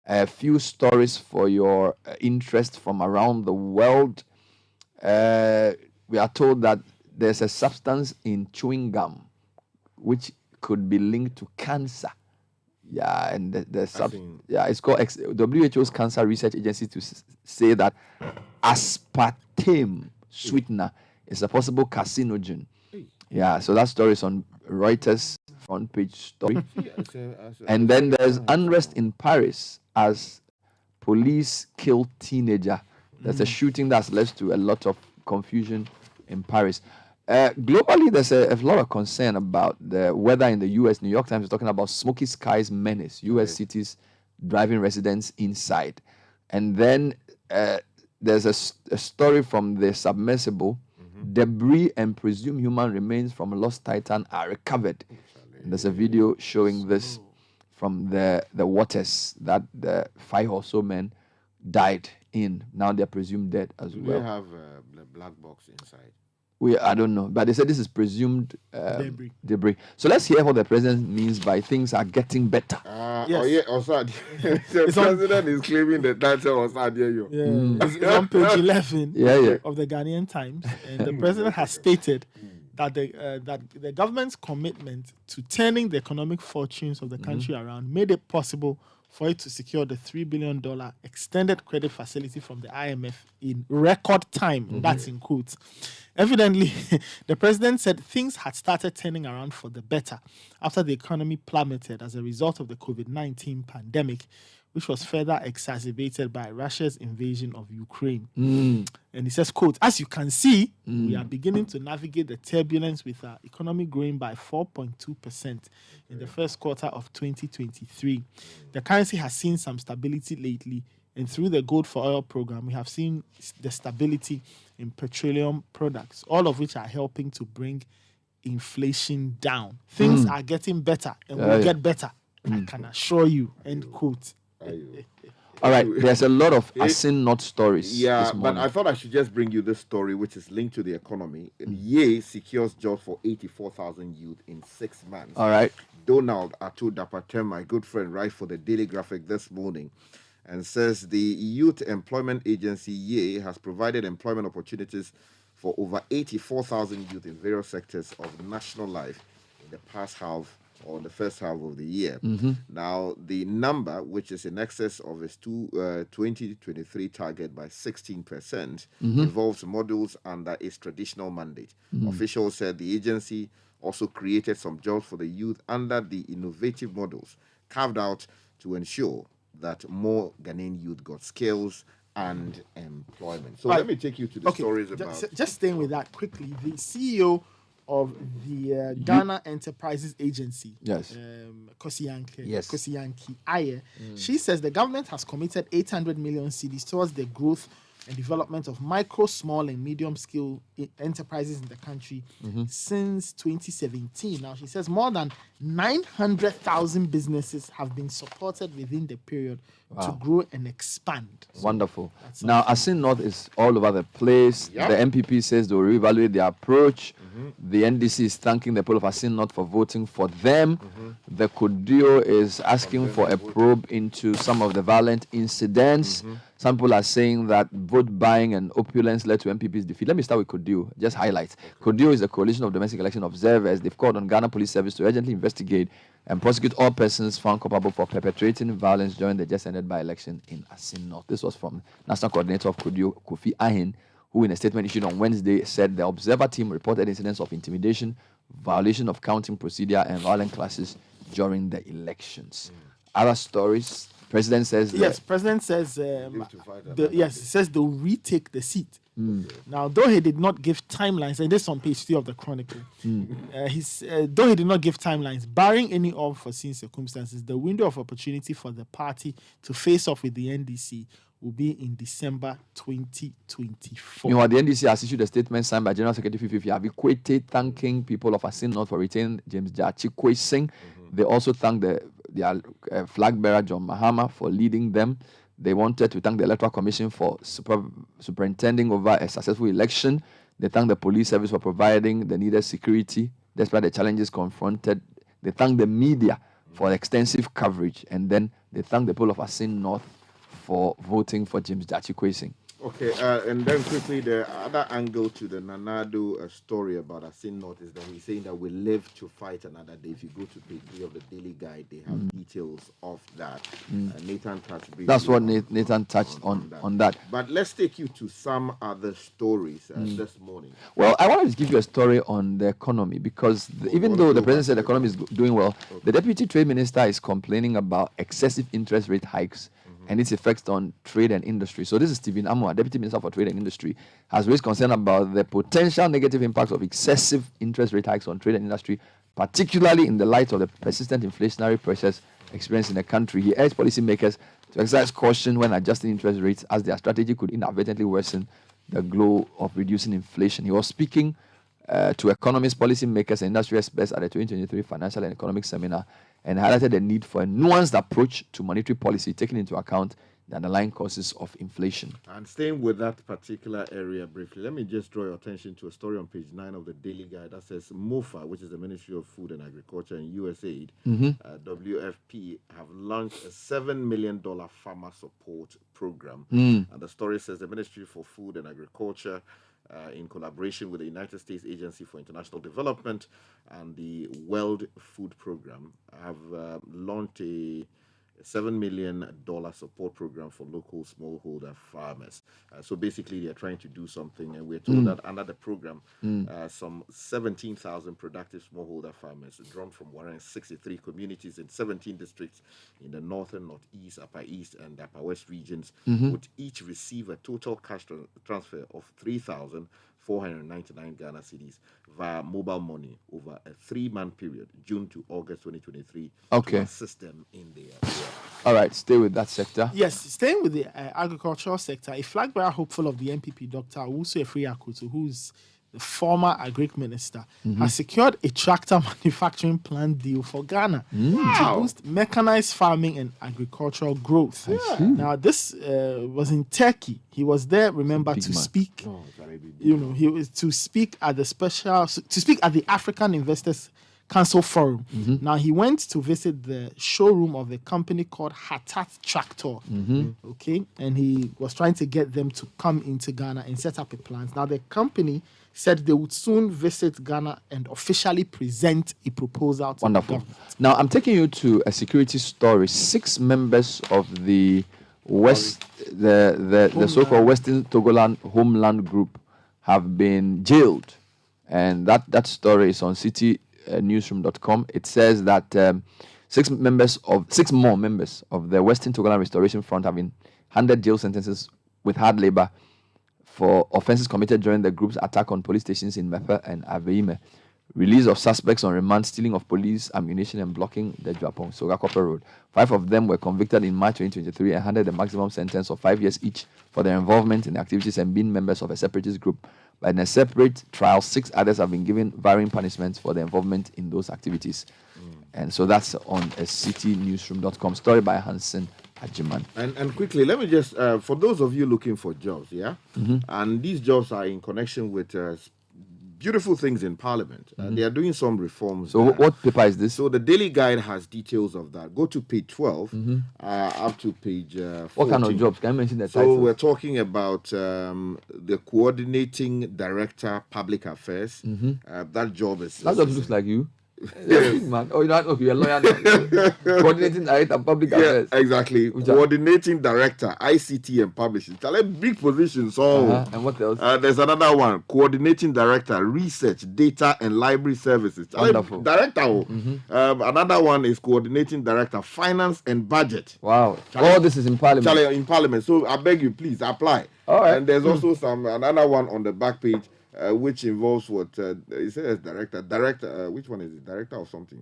A few stories for your interest from around the world. We are told that there's a substance in chewing gum which could be linked to cancer. Yeah, and yeah, it's called WHO's Cancer Research Agency to say that aspartame sweetener is a possible carcinogen. Yeah, so that story is on Reuters front page story. And then there's unrest in Paris as police kill teenager. There's a shooting that's led to a lot of confusion in Paris. Globally, there's a lot of concern about the weather in the U.S. New York Times is talking about smoky skies menace U.S. cities driving residents inside. And then there's a story from the submersible. Debris and presumed human remains from a lost Titan are recovered. And there's a video showing this from the waters that the 5 or so men died in. Now they're presumed dead as well. We have the black box inside. I don't know, but they said this is presumed debris. So let's hear what the president means by things are getting better. Yes. Oh yeah, Osad. The president is claiming the title Osad. It's on page 11 of the Ghanaian Times, and the president has stated that the government's commitment to turning the economic fortunes of the country around made it possible for it to secure the $3 billion extended credit facility from the IMF in record time. That's in quotes. Evidently, the president said things had started turning around for the better after the economy plummeted as a result of the COVID-19 pandemic, which was further exacerbated by Russia's invasion of Ukraine. And he says, quote, as you can see, we are beginning to navigate the turbulence with our economy growing by 4.2% in the first quarter of 2023. The currency has seen some stability lately, and through the Gold for Oil program, we have seen the stability in petroleum products, all of which are helping to bring inflation down. Things are getting better and will get better. I can assure you, end quote. All right, there's a lot of Asin not stories. Yeah, but I thought I should just bring you this story, which is linked to the economy. Ye secures jobs for 84,000 youth in 6 months. All right. Donald Atu Dapatem, my good friend, writes for the Daily Graphic this morning and says the Youth Employment Agency, Ye, has provided employment opportunities for over 84,000 youth in various sectors of national life in the past half or the first half of the year. Now, the number, which is in excess of its 2023 target by 16%, involves modules under its traditional mandate. Officials said the agency also created some jobs for the youth under the innovative models carved out to ensure that more Ghanaian youth got skills and employment. So let me take you to the stories about... Just staying with that quickly, the CEO of the Ghana Enterprises Agency, Kosiyanki Aye, she says the government has committed 800 million cedis towards the growth and development of micro, small, and medium-scale enterprises in the country since 2017. Now, she says more than 900,000 businesses have been supported within the period to grow and expand. Wonderful. Now, Asin North is all over the place. The MPP says they will reevaluate their approach. The NDC is thanking the people of Asin North for voting for them. The Kudio is asking for a probe into some of the violent incidents. Some people are saying that vote buying and opulence led to MPP's defeat. Let me start with Kudio. Just highlight. Kudio is a coalition of domestic election observers. They've called on Ghana Police Service to urgently investigate and prosecute all persons found culpable for perpetrating violence during the just ended by-election in Asin North. This was from National Coordinator of Kudio, Kofi Ahin, who in a statement issued on Wednesday said the observer team reported incidents of intimidation, violation of counting procedure, and violent clashes during the elections. Other stories, President says... President says... says they'll retake the seat. Now, though he did not give timelines, and this is on page 3 of the Chronicle, though he did not give timelines, barring any unforeseen circumstances, the window of opportunity for the party to face off with the NDC will be in December 2024. Meanwhile, the NDC has issued a statement signed by General Secretary Fifi Abikwete thanking people of Asin North for retaining James Jachikwe Singh. They also thanked their flag bearer, John Mahama, for leading them. They wanted to thank the Electoral Commission for superintending over a successful election. They thanked the police service for providing the needed security despite the challenges confronted. They thanked the media for extensive coverage. And then they thank the people of Asin North for voting for James Dachi. Okay, and then quickly, the other angle to the Nanado story about Asin North is that he's saying that we live to fight another day. If you go to page 3 of the Daily Guide, they have details of that. Nathan touched briefly. That's what Nathan touched on that. But let's take you to some other stories this morning. Well, I wanted to give you a story on the economy because even though the president said the economy is doing well, the deputy trade minister is complaining about excessive interest rate hikes and its effects on trade and industry. So this is Stephen Amwa, Deputy Minister for Trade and Industry, has raised concern about the potential negative impacts of excessive interest rate hikes on trade and industry, particularly in the light of the persistent inflationary pressures experienced in the country. He urged policymakers to exercise caution when adjusting interest rates, as their strategy could inadvertently worsen the goal of reducing inflation. He was speaking to economists, policymakers, and industry experts at the 2023 Financial and Economic Seminar, and highlighted the need for a nuanced approach to monetary policy, taking into account the underlying causes of inflation. And staying with that particular area briefly, let me just draw your attention to a story on page 9 of the Daily Guide that says MOFA, which is the Ministry of Food and Agriculture and USAID, WFP, have launched a $7 million farmer support program. And the story says the Ministry for Food and Agriculture, in collaboration with the United States Agency for International Development and the World Food Program, have launched a $7 million support program for local smallholder farmers. So basically, they're trying to do something, and we're told that under the program, some 17,000 productive smallholder farmers drawn from 163 communities in 17 districts in the northern, northeast, upper east, and upper west regions would each receive a total cash transfer of 3,499 Ghana cedis via mobile money over a 3-month period, June to August 2023, to assist them in their work. All right, stay with that sector. Yes, staying with the agricultural sector, a flag bearer hopeful of the NPP, Dr. Owusu Efriakutu, who's the former agric minister, has secured a tractor manufacturing plant deal for Ghana to boost mechanized farming and agricultural growth. Now, this was in Turkey. He was there, remember, to speak. He was to speak at the African Investors Council Forum. Now, he went to visit the showroom of a company called Hatat Tractor. Okay, and he was trying to get them to come into Ghana and set up a plant. Now, the company said they would soon visit Ghana and officially present a proposal to the government. Now, I'm taking you to a security story. 6 members of the the so-called Western Togoland Homeland Group have been jailed, and that story is on citynewsroom.com. It says that 6 more members of the Western Togoland Restoration Front have been handed jail sentences with hard labor for offenses committed during the group's attack on police stations in Mepe and Aveime, release of suspects on remand, stealing of police ammunition, and blocking the Japon Soga Copper Road. 5 of them were convicted in March 2023 and handed a maximum sentence of 5 years each for their involvement in activities and being members of a separatist group. But in a separate trial, 6 others have been given varying punishments for their involvement in those activities. And so that's on a citynewsroom.com story by Hansen Ajiman. And quickly, let me just, for those of you looking for jobs, and these jobs are in connection with beautiful things in Parliament. They are doing some reforms. So what paper is this? So the Daily Guide has details of that. Go to page 12 up to page 14. What kind of jobs? Can you mention the title? So we're talking about the Coordinating Director Public Affairs. That job is... That job looks like you. Man. Oh, you're a lawyer now. Coordinating Director Public Affairs. Exactly. Coordinating Director ICT and Publishing. Big positions. And what else? There's another one. Coordinating Director Research, Data and Library Services. Wonderful. Director. Another one is Coordinating Director Finance and Budget. Wow. All this is in Parliament. In Parliament. So I beg you, please apply. All right. And there's also another one on the back page. Which involves what it says director. Which one is it? Director or something?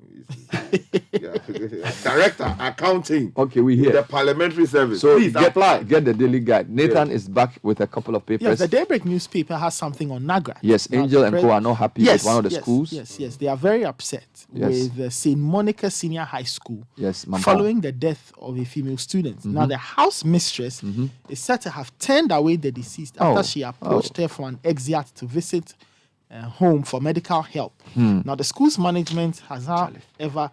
Director accounting. Okay, we hear the parliamentary service. So please apply. Get the Daily Guide. Nathan is back with a couple of papers. Yes, the Daybreak newspaper has something on NAGRA. Yes, Angel and Co are not happy with one of the schools. Yes, they are very upset with St. Monica Senior High School. Yes, following the death of a female student. Now the house mistress is said to have turned away the deceased after she approached her for an exit to visit home for medical help. Now the school's management has however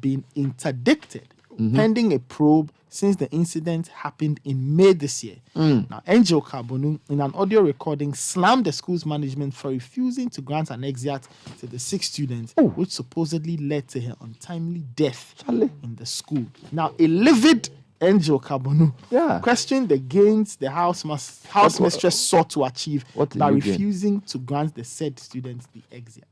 been interdicted pending a probe since the incident happened in May this year. Now, Angel Kabonu, in an audio recording, slammed the school's management for refusing to grant an exeat to the 6 students, which supposedly led to her untimely death in the school. Now, a livid Angel Kabonu questioned the gains the house mistress sought to achieve by refusing to grant the said students the exeat.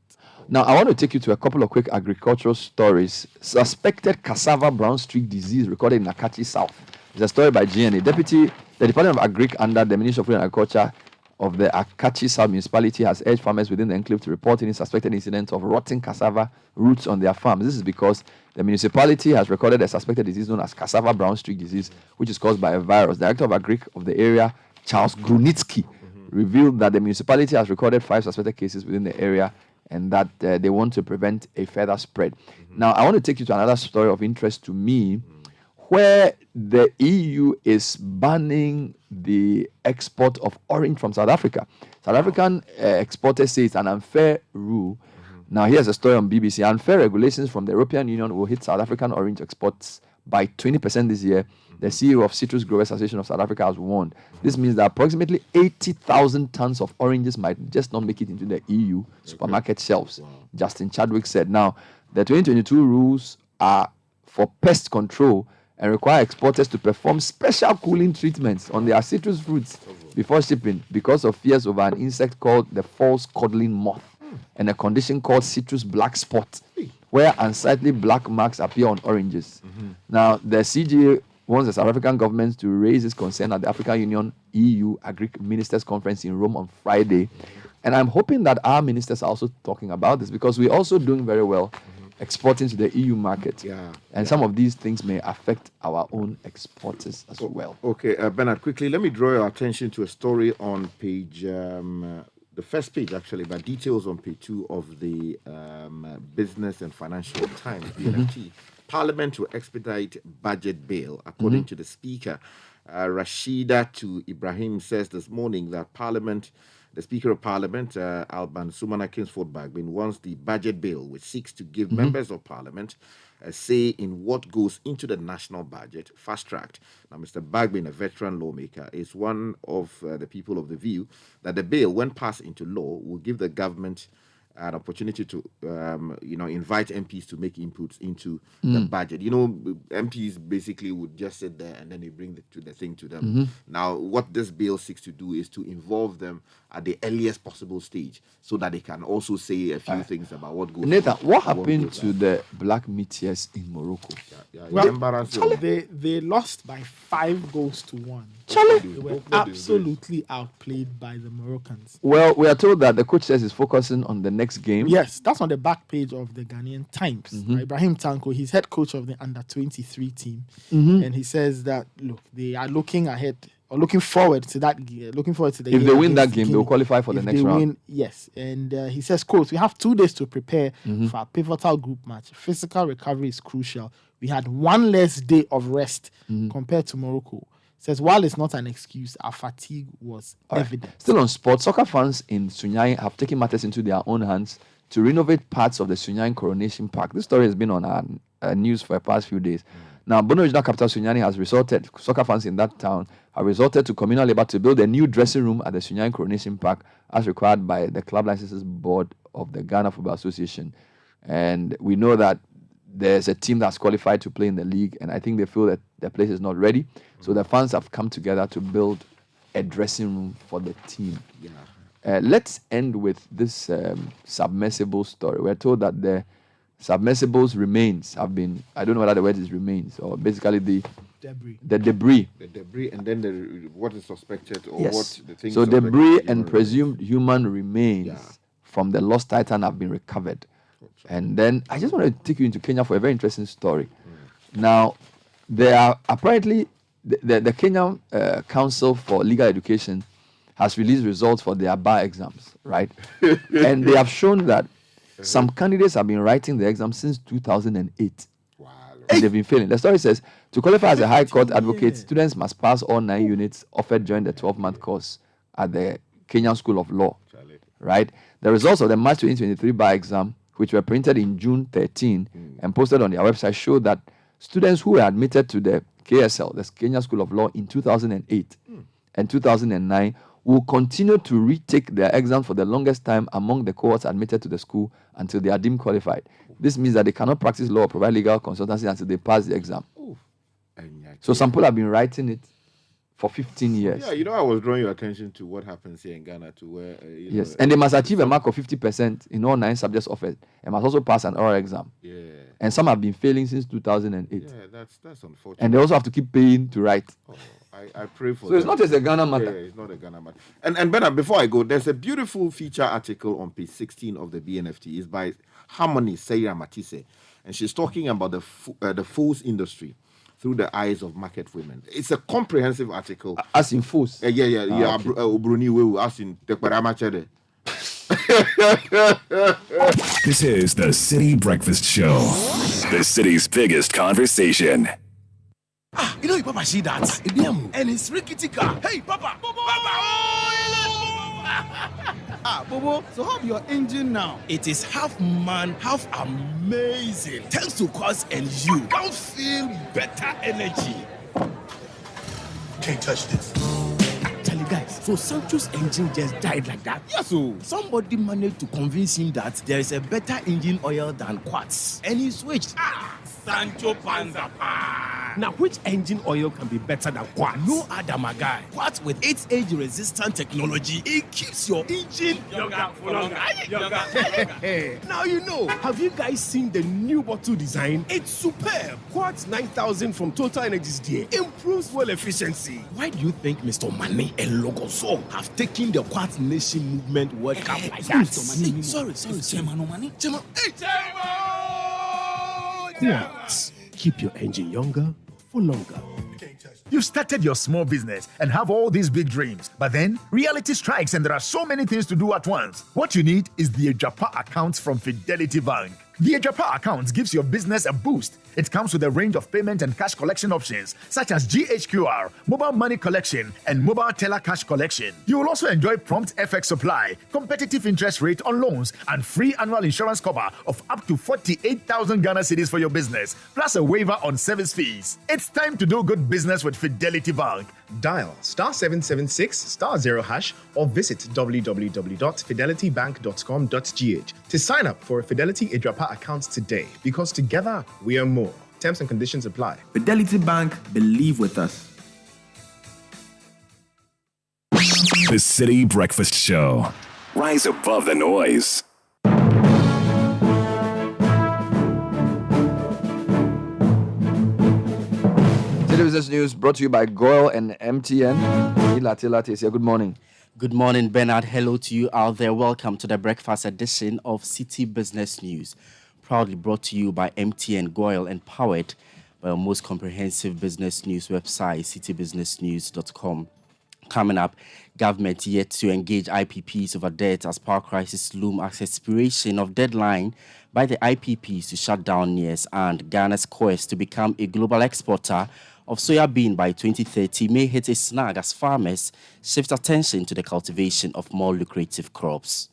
Now, I want to take you to a couple of quick agricultural stories. Suspected cassava brown streak disease recorded in Akachi South. It's a story by GNA. The Department of Agric under the Ministry of Food and Agriculture of the Akachi South municipality has urged farmers within the enclave to report any suspected incidents of rotting cassava roots on their farms. This is because the municipality has recorded a suspected disease known as cassava brown streak disease, which is caused by a virus. Director of Agric of the area, Charles Grunitsky, revealed that the municipality has recorded 5 suspected cases within the area and that they want to prevent a further spread. Now, I want to take you to another story of interest to me, where the EU is banning the export of orange from South Africa. South African exporters say it's an unfair rule. Now, here's a story on BBC. Unfair regulations from the European Union will hit South African orange exports by 20% this year. The CEO of Citrus Growers Association of South Africa has warned. This means that approximately 80,000 tons of oranges might just not make it into the EU supermarket shelves. Justin Chadwick said. Now, the 2022 rules are for pest control and require exporters to perform special cooling treatments on their citrus fruits before shipping because of fears over an insect called the false codling moth and a condition called citrus black spot, where unsightly black marks appear on oranges. Now, the CGA wants the South African government to raise this concern at the African Union EU Agric Ministers Conference in Rome on Friday. And I'm hoping that our ministers are also talking about this, because we're also doing very well exporting to the EU market. And some of these things may affect our own exporters as well. Okay, Bernard, quickly, let me draw your attention to a story on page, the first page actually, but details on page 2 of the Business and Financial Times, BNFT. Parliament to expedite budget bill, according to the Speaker. Rashida to Ibrahim says this morning that the Speaker of Parliament, Alban Sumana Kingsford Bagbin, wants the budget bill, which seeks to give members of Parliament a say in what goes into the national budget, fast-tracked. Now, Mr. Bagbin, a veteran lawmaker, is one of the people of the view that the bill, when passed into law, will give the government an opportunity to, invite MPs to make inputs into the budget. MPs basically would just sit there and then they bring the thing to them. Now, what this bill seeks to do is to involve them at the earliest possible stage so that they can also say a few things about what goes on. Nathan, what happened to the black meteors in Morocco? They lost by 5 goals to 1. They were absolutely outplayed by the Moroccans. Well, we are told that the coach says he's focusing on the next game. Yes, that's on the back page of the Ghanaian Times. Ibrahim Tanko, he's head coach of the under-23 team. And he says that, look, they are looking ahead or looking forward to that. Looking forward to the If they win that game, they'll qualify for the next round. Yes. And he says, quote, we have 2 days to prepare for a pivotal group match. Physical recovery is crucial. We had 1 less day of rest compared to Morocco. Says, while it's not an excuse, our fatigue was evident. Still on sports, soccer fans in Sunyani have taken matters into their own hands to renovate parts of the Sunyani Coronation Park. This story has been on our news for the past few days. Now, Bono Regional Capital Sunyani soccer fans in that town have resorted to communal labor to build a new dressing room at the Sunyani Coronation Park as required by the Club Licenses Board of the Ghana Football Association. And we know that there's a team that's qualified to play in the league, and I think they feel that their place is not ready. So the fans have come together to build a dressing room for the team. Let's end with this submersible story. We're told that the submersibles remains have been, I don't know whether the word is remains, or basically the debris. The debris, and then what is suspected, or yes. what the things. So debris and presumed human remains from the lost Titan have been recovered. And then I just want to take you into Kenya for a very interesting story. Now, there are apparently the Kenyan Council for Legal Education has released results for their bar exams, right? And they have shown that some candidates have been writing the exam since 2008. Wow. And they've been failing. The story says, to qualify as a High Court advocate, students must pass all 9 units offered during the 12-month course at the Kenyan School of Law, right? The results of the March 2023 bar exam which were printed in June 13 and posted on their website, show that students who were admitted to the KSL, the Kenya School of Law, in 2008 and 2009 will continue to retake their exam for the longest time among the cohorts admitted to the school until they are deemed qualified. This means that they cannot practice law or provide legal consultancy until they pass the exam. So some people have been writing it for 15 years. Yeah, I was drawing your attention to what happens here in Ghana to where... and they must achieve a mark of 50% in all 9 subjects offered and must also pass an oral exam. Yeah. And some have been failing since 2008. Yeah, that's unfortunate. And they also have to keep paying to write. I pray for So it's not just a Ghana matter. Yeah, it's not a Ghana matter. And Bernard, before I go, there's a beautiful feature article on page 16 of the BNFT. It's by Harmony Seira Matisse. And she's talking about the foods industry through the eyes of market women. It's a comprehensive article. As in foods? Yeah. Bruni Wewu, as in Tekwaramachede. This is the Citi Breakfast Show, the city's biggest conversation. You Papa, see that? And it's rickety car. Hey, Papa! Bobo, so how your engine now? It is half man, half amazing. Thanks to Quartz and you can feel better energy. Can't touch this. Tell you guys, so Sancho's engine just died like that? Yes, so. Somebody managed to convince him that there is a better engine oil than Quartz. And he switched. Sancho Panza. Now, which engine oil can be better than Quartz? No other, my guy. Quartz with its age-resistant technology, it keeps your engine younger for longer. Now you know. Have you guys seen the new bottle design? It's superb. Quartz 9000 from Total Energies there improves fuel efficiency. Why do you think Mr. Mane and Logoso have taken the Quartz Nation movement World Cup like that? Sorry. Chairman. Quartz. Keep your engine younger for longer. You've started your small business and have all these big dreams, but then reality strikes and there are so many things to do at once. What you need is the Ejapa account from Fidelity Bank. The Ejapa account gives your business a boost. It comes with a range of payment and cash collection options, such as GHQR, mobile money collection, and mobile teller cash collection. You will also enjoy prompt FX supply, competitive interest rate on loans, and free annual insurance cover of up to 48,000 Ghana cedis for your business, plus a waiver on service fees. It's time to do good business with Fidelity Bank. Dial *776*0# or visit www.fidelitybank.com.gh to sign up for a Fidelity Ejapa account today, because together we are more. Terms and conditions apply. Fidelity Bank, believe with us. The Citi Breakfast Show. Rise above the noise. Citi Business News brought to you by Goyle and MTN. Lati is here. Good morning. Good morning, Bernard. Hello to you out there. Welcome to the breakfast edition of Citi Business News. Proudly brought to you by MTN, Goyle, and powered by our most comprehensive business news website, citybusinessnews.com. Coming up, government yet to engage IPPs over debt as power crisis loom as expiration of deadline by the IPPs to shut down NEARS, and Ghana's quest to become a global exporter of soya bean by 2030 may hit a snag as farmers shift attention to the cultivation of more lucrative crops.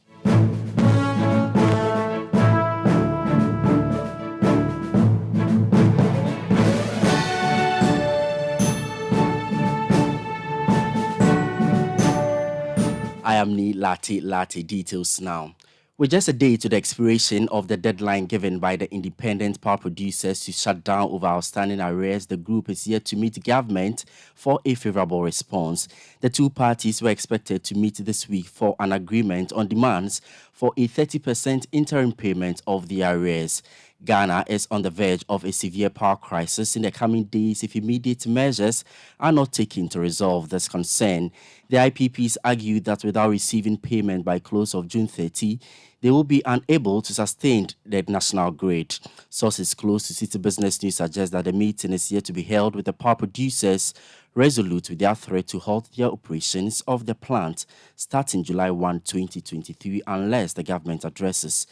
I am Ni Lati. Details now. With just a day to the expiration of the deadline given by the independent power producers to shut down over outstanding arrears, the group is yet to meet government for a favorable response. The two parties were expected to meet this week for an agreement on demands for a 30% interim payment of the arrears. Ghana is on the verge of a severe power crisis in the coming days if immediate measures are not taken to resolve this concern. The IPPs argued that without receiving payment by close of June 30, they will be unable to sustain the national grid. Sources close to Citi Business News suggest that the meeting is yet to be held with the power producers resolute with their threat to halt their operations of the plant starting July 1, 2023, unless the government addresses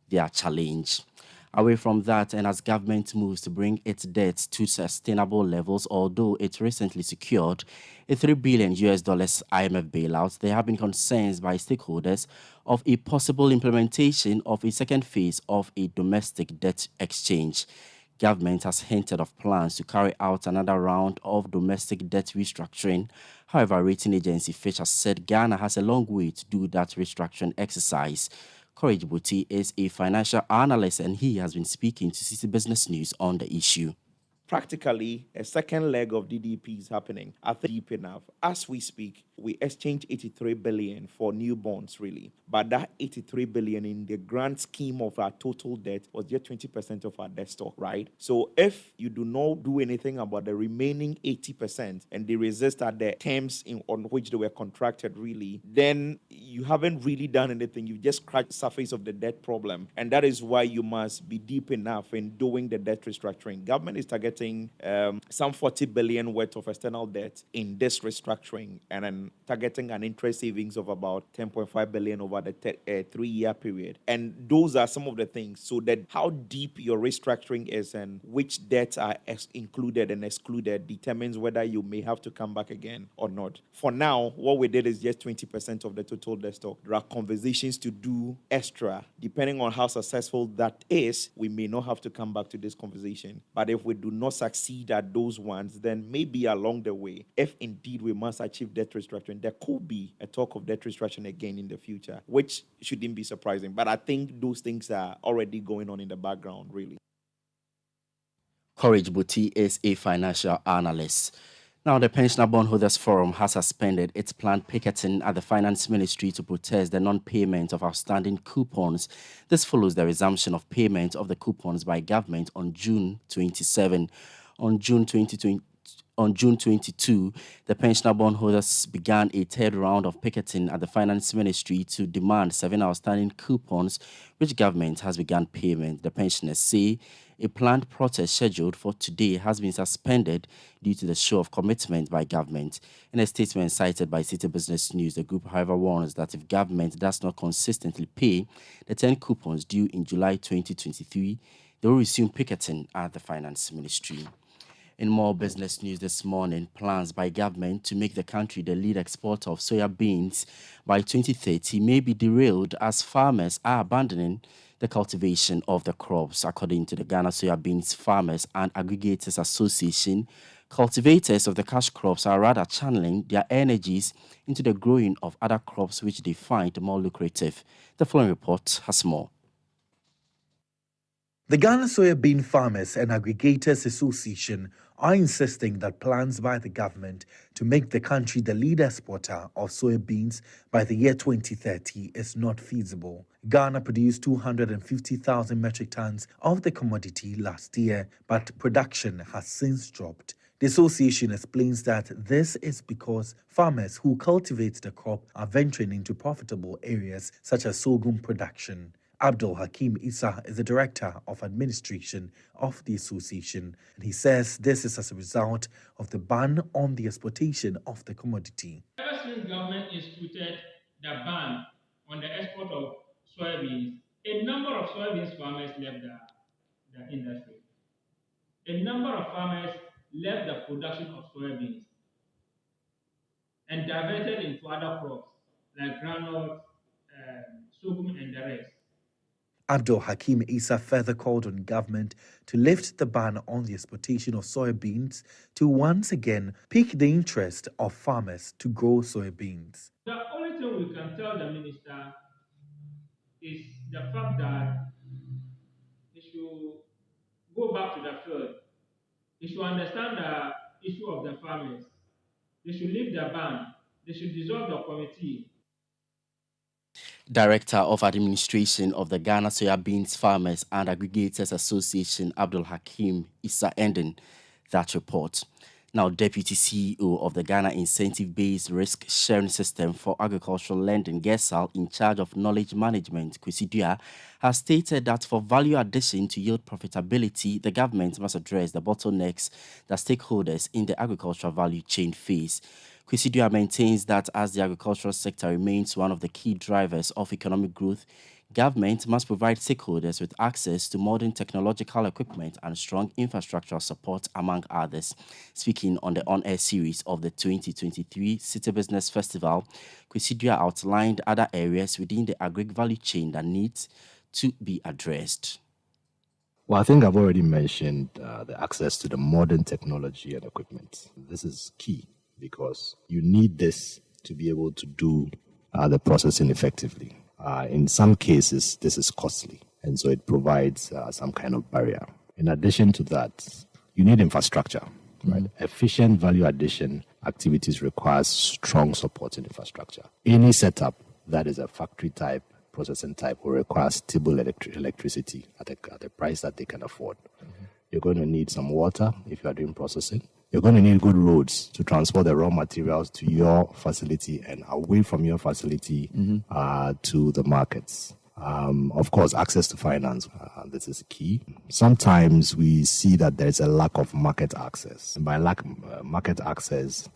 their challenge. Away from that, and as government moves to bring its debt to sustainable levels, although it recently secured a $3 billion IMF bailout, there have been concerns by stakeholders of a possible implementation of a second phase of a domestic debt exchange. Government has hinted of plans to carry out another round of domestic debt restructuring. However, rating agency Fitch has said Ghana has a long way to do that restructuring exercise. Courage Buti is a financial analyst and he has been speaking to Citi Business News on the issue. Practically, a second leg of DDP is happening. I think deep enough. As we speak, we exchange 83 billion for new bonds, really. But that 83 billion in the grand scheme of our total debt was just 20% of our debt stock, right? So if you do not do anything about the remaining 80% and they resist at the terms on which they were contracted, really, then you haven't really done anything. You've just scratched the surface of the debt problem. And that is why you must be deep enough in doing the debt restructuring. Government is targeting some 40 billion worth of external debt in this restructuring and then targeting an interest savings of about 10.5 billion over the 3-year period. And those are some of the things. So that how deep your restructuring is and which debts are included and excluded determines whether you may have to come back again or not. For now, what we did is just 20% of the total debt stock. There are conversations to do extra. Depending on how successful that is, we may not have to come back to this conversation. But if we do not succeed at those ones, then maybe along the way, if indeed we must achieve debt restructuring, there could be a talk of debt restructuring again in the future, which shouldn't be surprising. But I think those things are already going on in the background, really. Courage Buti is a financial analyst. Now, the Pensioner Bondholders Forum has suspended its planned picketing at the Finance Ministry to protest the non-payment of outstanding coupons. This follows the resumption of payment of the coupons by government on June 27. On June 22, the pensioner bondholders began a third round of picketing at the Finance Ministry to demand 7 outstanding coupons, which government has begun payment. The pensioners say a planned protest scheduled for today has been suspended due to the show of commitment by government. In a statement cited by Citi Business News, the group, however, warns that if government does not consistently pay the 10 coupons due in July 2023, they will resume picketing at the Finance Ministry. In more business news this morning, plans by government to make the country the lead exporter of soya beans by 2030 may be derailed as farmers are abandoning the cultivation of the crops. According to the Ghana Soya Beans Farmers and Aggregators Association, cultivators of the cash crops are rather channeling their energies into the growing of other crops which they find more lucrative. The following report has more. The Ghana Soya Bean Farmers and Aggregators Association are insisting that plans by the government to make the country the lead exporter of soya beans by the year 2030 is not feasible. Ghana produced 250,000 metric tons of the commodity last year, but production has since dropped. The association explains that this is because farmers who cultivate the crop are venturing into profitable areas such as sorghum production. Abdul Hakim Issa is the Director of Administration of the association, and he says this is as a result of the ban on the exportation of the commodity. Ever since government instituted the ban on the export of soybeans, a number of soybeans farmers left the industry. A number of farmers left the production of soybeans and diverted into other crops like groundnut, sorghum, and the rest. Abdul Hakim Issa further called on government to lift the ban on the exportation of soybeans to once again pique the interest of farmers to grow soybeans. The only thing we can tell the minister is the fact that they should go back to the field. They should understand the issue of the farmers. They should lift the ban. They should dissolve the committee. Director of Administration of the Ghana Soya Beans Farmers and Aggregators Association, Abdul Hakim Issa, ending that report. Now, Deputy CEO of the Ghana Incentive-Based Risk Sharing System for Agricultural Lending, GESAL, in charge of knowledge management, Kwesi Dua, has stated that for value addition to yield profitability, the government must address the bottlenecks that stakeholders in the agricultural value chain face. Kwesi Dua maintains that as the agricultural sector remains one of the key drivers of economic growth, Government must provide stakeholders with access to modern technological equipment and strong infrastructural support, among others. Speaking on the on-air series of the 2023 City Business Festival, Kwesidia outlined other areas within the agri-value chain that need to be addressed. Well, I think I've already mentioned the access to the modern technology and equipment. This is key because you need this to be able to do the processing effectively. In some cases, this is costly, and so it provides some kind of barrier. In addition to that, you need infrastructure, right? Efficient value addition activities requires strong support in infrastructure. Any setup that is a factory type, processing type, will require stable electricity at a price that they can afford. You're going to need some water if you are doing processing. You're going to need good roads to transport the raw materials to your facility and away from your facility to the markets. Of course, access to finance, this is key. Sometimes we see that there is a lack of market access. And by market access,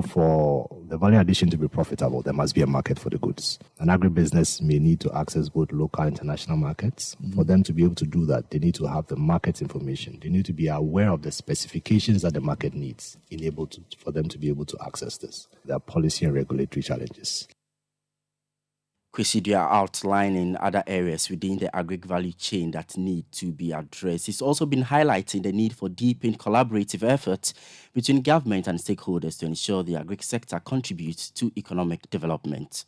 for the value addition to be profitable, there must be a market for the goods. An agribusiness may need to access both local and international markets. For them to be able to do that, they need to have the market information. They need to be aware of the specifications that the market needs for them to be able to access this. There are policy and regulatory challenges. Kwesidia outlining other areas within the agri-value chain that need to be addressed. It's also been highlighting the need for deepened collaborative efforts between government and stakeholders to ensure the agri sector contributes to economic development.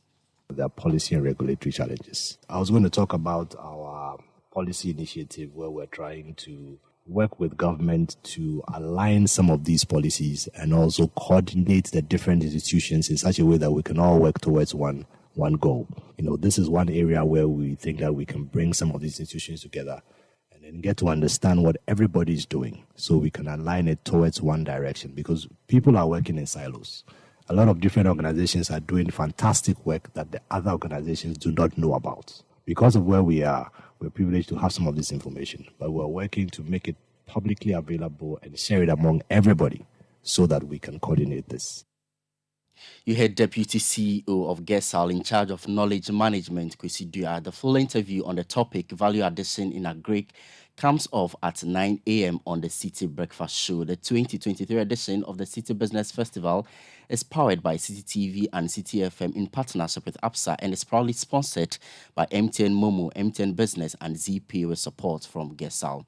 There are policy and regulatory challenges. I was going to talk about our policy initiative where we're trying to work with government to align some of these policies and also coordinate the different institutions in such a way that we can all work towards one goal. This is one area where we think that we can bring some of these institutions together and then get to understand what everybody is doing so we can align it towards one direction, because people are working in silos. A lot of different organizations are doing fantastic work that the other organizations do not know about. Because of where we are, we're privileged to have some of this information, but we're working to make it publicly available and share it among everybody so that we can coordinate this. You heard Deputy CEO of Gesal in charge of knowledge management, Kwesidia. The full interview on the topic value addition in agri comes off at 9 a.m. on the Citi Breakfast Show. The 2023 edition of the Citi Business Festival is powered by Citi TV and Citi FM in partnership with APSA and is proudly sponsored by MTN Momo, MTN Business and ZP with support from Gesal.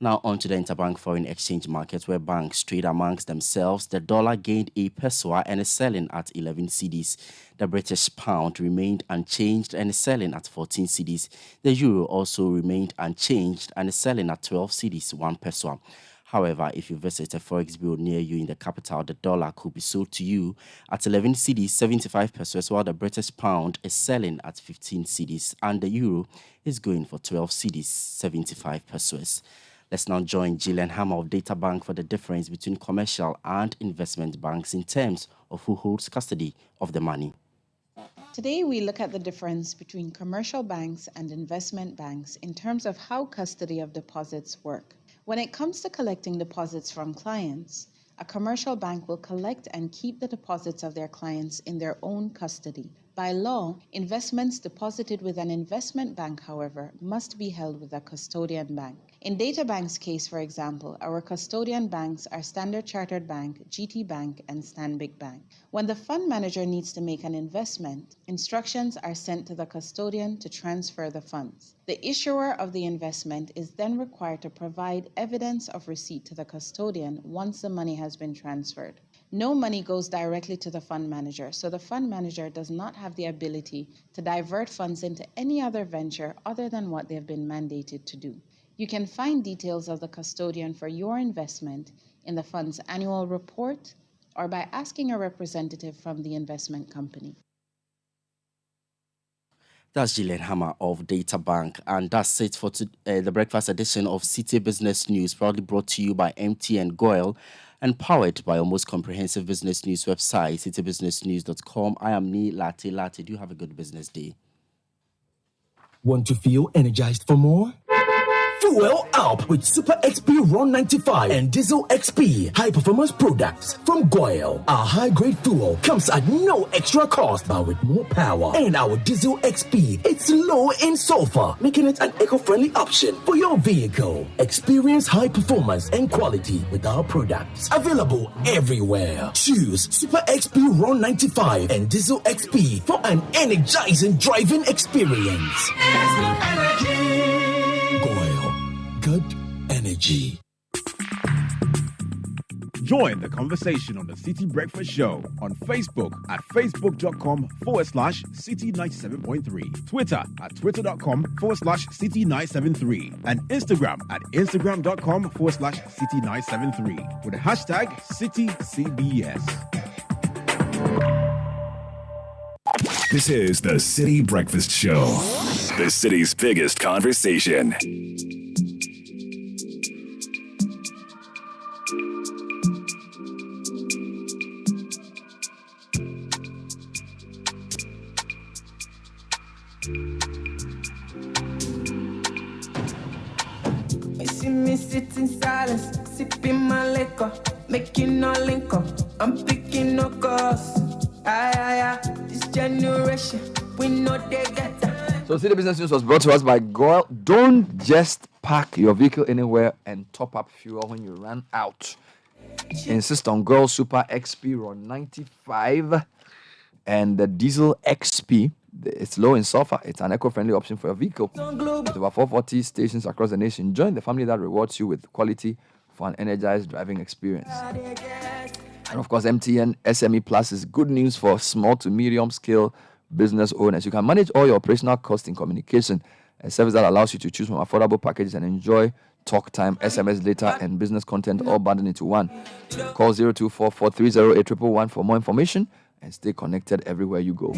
Now on to the interbank foreign exchange market, where banks trade amongst themselves. The dollar gained a peso and is selling at 11 cedis. The British pound remained unchanged and is selling at 14 cedis. The euro also remained unchanged and is selling at 12 cedis, 1 peso. However, if you visit a forex bureau near you in the capital, the dollar could be sold to you at 11 cedis, 75 pesos, while the British pound is selling at 15 cedis and the euro is going for 12 cedis, 75 pesos. Let's now join Gillian Hammer of DataBank for the difference between commercial and investment banks in terms of who holds custody of the money. Today, we look at the difference between commercial banks and investment banks in terms of how custody of deposits work. When it comes to collecting deposits from clients, a commercial bank will collect and keep the deposits of their clients in their own custody. By law, investments deposited with an investment bank, however, must be held with a custodian bank. In DataBank's case, for example, our custodian banks are Standard Chartered Bank, GT Bank, and Stanbic Bank. When the fund manager needs to make an investment, instructions are sent to the custodian to transfer the funds. The issuer of the investment is then required to provide evidence of receipt to the custodian once the money has been transferred. No money goes directly to the fund manager, so the fund manager does not have the ability to divert funds into any other venture other than what they have been mandated to do. You can find details of the custodian for your investment in the fund's annual report or by asking a representative from the investment company. That's Gillian Hammer of DataBank, and that's it for the breakfast edition of Citi Business News, proudly brought to you by MTN Goil and powered by our most comprehensive business news website, citibusinessnews.com. I am Ni Latte. Do you have a good business day? Want to feel energized for more? Fuel up with Super XP Ron 95 and Diesel XP high performance products from Goyle. Our high grade fuel comes at no extra cost, but with more power. And our Diesel XP, it's low in sulfur, making it an eco-friendly option for your vehicle. Experience high performance and quality with our products. Available everywhere. Choose Super XP Ron 95 and Diesel XP for an energizing driving experience. Goyle, good energy. Join the conversation on the Citi Breakfast Show on Facebook at facebook.com/Citi97.3, Twitter at twitter.com/Citi973, and Instagram at instagram.com/Citi973 with the hashtag CitiCBS. This is the Citi Breakfast Show, the city's biggest conversation. Me sit in silence, sipping my liquor, making no link up. I'm picking no course. This generation, we know they get that. So, City Business News was brought to us by Goyle. Don't just park your vehicle anywhere and top up fuel when you run out. Insist on Goyle Super XP Ron 95 and the Diesel XP. It's low in sulfur. It's an eco-friendly option for your vehicle. With over 440 stations across the nation, join the family that rewards you with quality for an energized driving experience. And of course, MTN SME Plus is good news for small to medium scale business owners. You can manage all your operational costs in communication, a service that allows you to choose from affordable packages and enjoy talk time, SMS data, and business content all bundled into one. Call 0244308111 for more information and stay connected everywhere you go.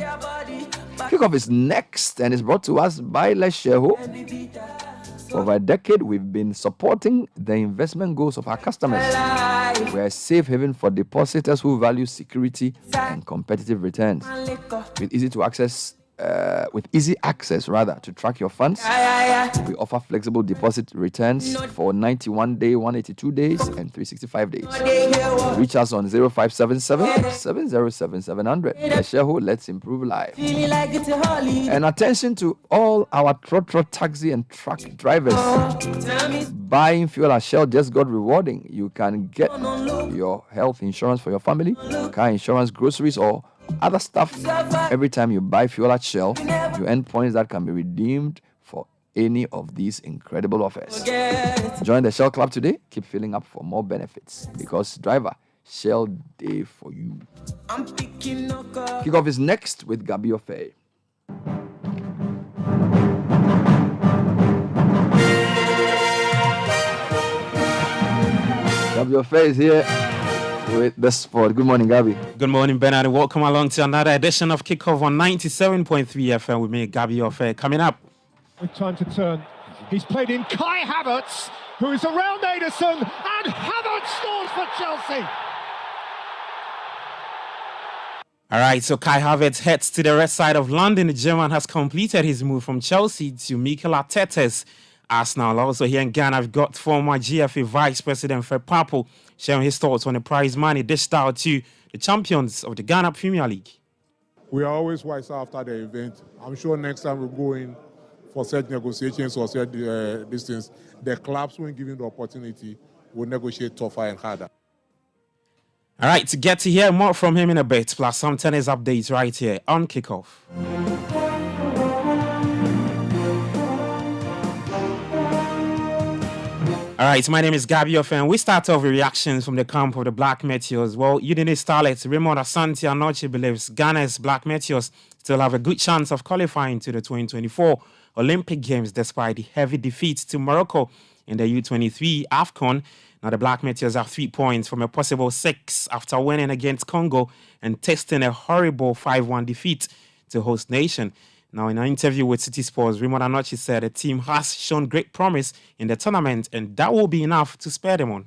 Kickoff is next and is brought to us by Lesheho. For over a decade, we've been supporting the investment goals of our customers. We're a safe haven for depositors who value security and competitive returns. With easy access to track your funds, we offer flexible deposit returns for 91 days, 182 days, and 365 days. Reach us on 0577 707 700. Lesheho, let's improve life. And attention to all our trotro taxi and truck drivers. Buying fuel at Shell just got rewarding. You can get your health insurance for your family, car insurance, groceries, or other stuff. Every time you buy fuel at Shell, you earn points that can be redeemed for any of these incredible offers. Join the Shell Club today. Keep filling up for more benefits because driver, Shell Day for you. Kickoff is next with Gabi Ofe. Gabi Ofe is here with the sport. Good morning, Gabi. Good morning, Bernard. Welcome along to another edition of Kickoff on 97.3 FM with me, Gabi Ofe. Coming up. With time to turn. He's played in Kai Havertz, who is around Ederson, and Havertz scores for Chelsea. All right, so Kai Havertz heads to the red side of London. The German has completed his move from Chelsea to Mikel Arteta's Arsenal. Also here in Ghana, I've got former GFA Vice President Fred Papo sharing his thoughts on the prize money dished out to the champions of the Ghana Premier League. We are always wise after the event. I'm sure next time we'll go in for such negotiations or such distance. The clubs, when given the opportunity, will negotiate tougher and harder. All right, to get to hear more from him in a bit, plus some tennis updates right here on Kickoff. All right, my name is Gabi Ofe, and we start off with reactions from the camp of the Black Meteors. Well, Udinese starlet Raymond Asante Anoche believes Ghana's Black Meteors still have a good chance of qualifying to the 2024 Olympic Games despite the heavy defeat to Morocco in the U23 AFCON. Now, the Black Meteors have 3 points from a possible 6 after winning against Congo and tasting a horrible 5-1 defeat to host nation. Now, in an interview with City Sports, Raymond Anoche said the team has shown great promise in the tournament, and that will be enough to spare them on.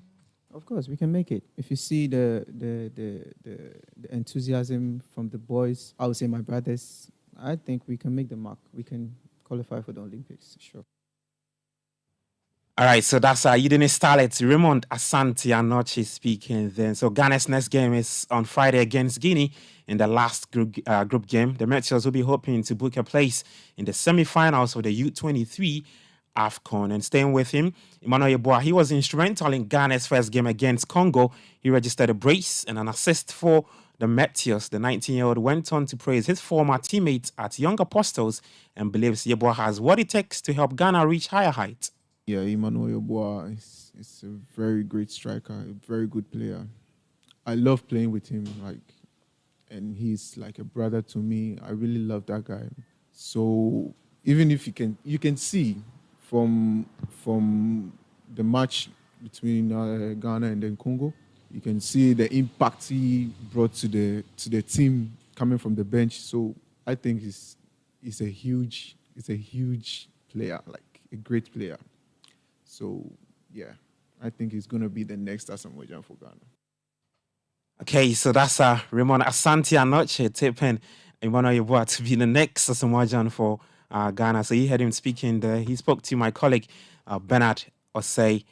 Of course, we can make it. If you see the enthusiasm from the boys, I would say my brothers, I think we can make the mark. We can qualify for the Olympics, sure. All right, so that's Udine Starlets, Raymond Asante Anoche speaking then. So Ghana's next game is on Friday against Guinea in the last group game. The Meteors will be hoping to book a place in the semi-finals of the U23 AFCON. And staying with him, Emmanuel Yeboah, he was instrumental in Ghana's first game against Congo. He registered a brace and an assist for the Meteors. The 19-year-old went on to praise his former teammates at Young Apostles and believes Yeboah has what it takes to help Ghana reach higher heights. Yeah, Emmanuel Yeboah is a very great striker, a very good player. I love playing with him, and he's like a brother to me. I really love that guy. So even if you can see from the match between Ghana and then Congo, you can see the impact he brought to the team coming from the bench. So I think he's a huge player, like a great player. So, yeah, I think he's going to be the next Asamoah for Ghana. Okay, so that's Raymond Asante Anoche tipping Emmanuel Yeboah to be the next Asamoah for Ghana. So you heard him speaking there. He spoke to my colleague, Bernard Osei.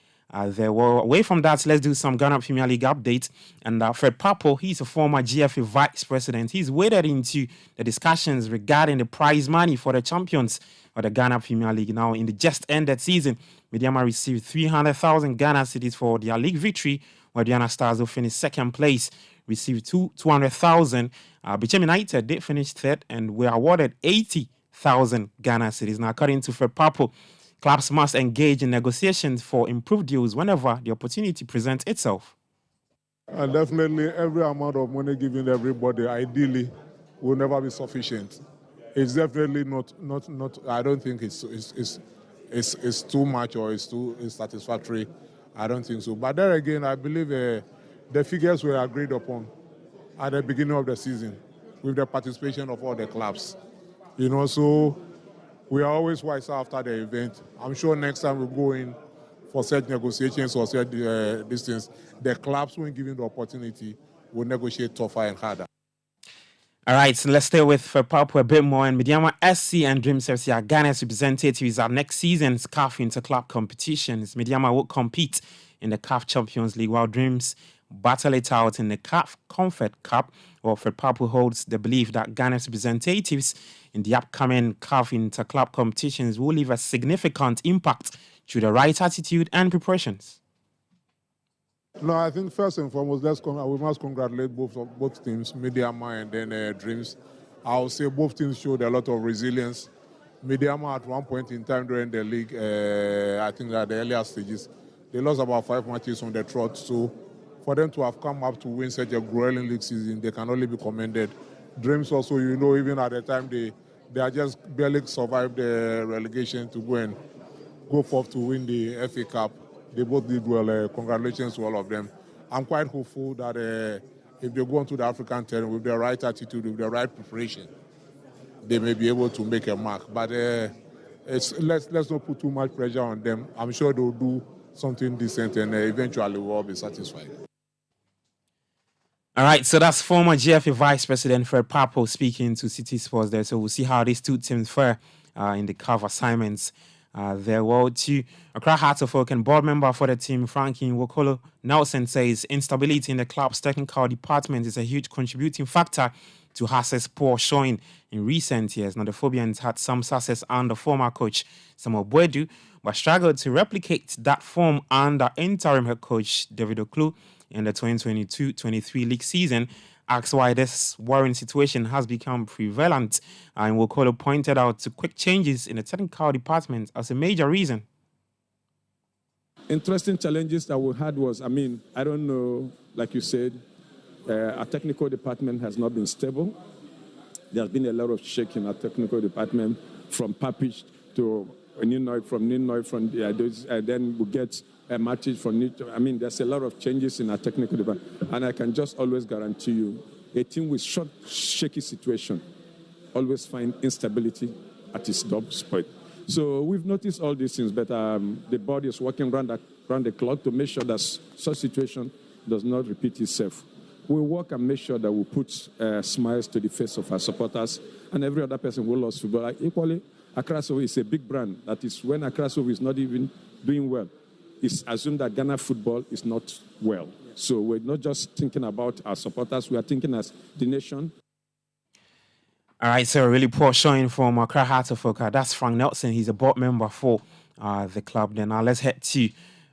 There were away from that, let's do some Ghana Premier League updates. And Fred Papo, he's a former GFA vice president. He's waded into the discussions regarding the prize money for the champions of the Ghana Premier League. Now, in the just ended season, Mediama received 300,000 Ghana cedis for their league victory, where Diana Stars, who finished second place, received 200,000. Bichem United, they finished third and were awarded 80,000 Ghana cedis. Now, according to Fred Papo, clubs must engage in negotiations for improved deals whenever the opportunity presents itself. Definitely, every amount of money given everybody, ideally, will never be sufficient. It's definitely not. I don't think it's too much or it's satisfactory. I don't think so. But there again, I believe the figures were agreed upon at the beginning of the season with the participation of all the clubs. So we are always wiser after the event. I'm sure next time we go in for such negotiations or such things, the clubs, when given the opportunity, will negotiate tougher and harder. All right, so let's stay with Papo a bit more. And Mediama SC and Dreams FC are Ghana's representatives at next season's CAF Interclub competitions. Mediama will compete in the CAF Champions League, while Dreams battle it out in the CAF Comfort Cup. Well, Fred Papo holds the belief that Ghana's representatives in the upcoming CAF Interclub competitions will leave a significant impact through the right attitude and preparations. No, I think first and foremost, we must congratulate both teams, Mediama and then Dreams. I would say both teams showed a lot of resilience. Mediama at one point in time during the league, I think at the earlier stages, they lost about 5 matches on the trot. So for them to have come up to win such a grueling league season, they can only be commended. Dreams also, even at the time, they are just barely survived the relegation to go forth to win the FA Cup. They both did well. Congratulations to all of them. I'm quite hopeful that if they go into the African terrain with the right attitude, with the right preparation, they may be able to make a mark. But let's not put too much pressure on them. I'm sure they'll do something decent and eventually we'll all be satisfied. All right, so that's former GFA Vice President Fred Papo speaking to City Sports there. So we'll see how these two teams fare in the CAF assignments. There were two Accra Hearts of Oak and board member for the team, Frankie Wokolo Nelson, says instability in the club's technical department is a huge contributing factor to Hearts' poor showing in recent years. Now, the Phobians had some success under former coach Samuel Boedu, but struggled to replicate that form under interim head coach David Oklu in the 2022-23 league season. Asked why this worrying situation has become prevalent, and Wokolo pointed out to quick changes in the technical department as a major reason. Interesting challenges that we had was, I don't know, like you said, our technical department has not been stable. There's been a lot of shake in our technical department, from Papic to Ninoy, then we get matches from Ninoy. There's a lot of changes in our technical department, and I can just always guarantee you, a team with short, shaky situation always find instability at its top spot. So we've noticed all these things, but the board is working around the clock to make sure that such situation does not repeat itself. We work and make sure that we put smiles to the face of our supporters and every other person who loves football. Equally, Accra Soul is a big brand. That is, when Accra Soul is not even doing well. It's assumed that Ghana football is not well. So we're not just thinking about our supporters, we are thinking as the nation. All right, so a really poor showing from Accra Heart of Oak. That's Frank Nelson. He's a board member for the club. Then now let's head to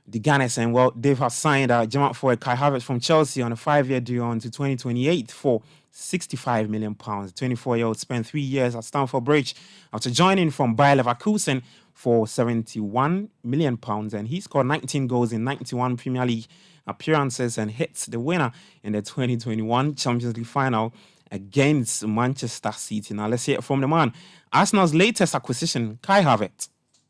the Gunners. And well, they've signed German forward Kai Havertz from Chelsea on a 5-year deal on to 2028 for £65 million. The 24-year-old spent 3 years at Stamford Bridge after joining from Bayer Leverkusen for £71 million. And he scored 19 goals in 91 Premier League appearances and hits the winner in the 2021 Champions League final against Manchester City. Now let's hear it from the man. Arsenal's latest acquisition, Kai Havertz.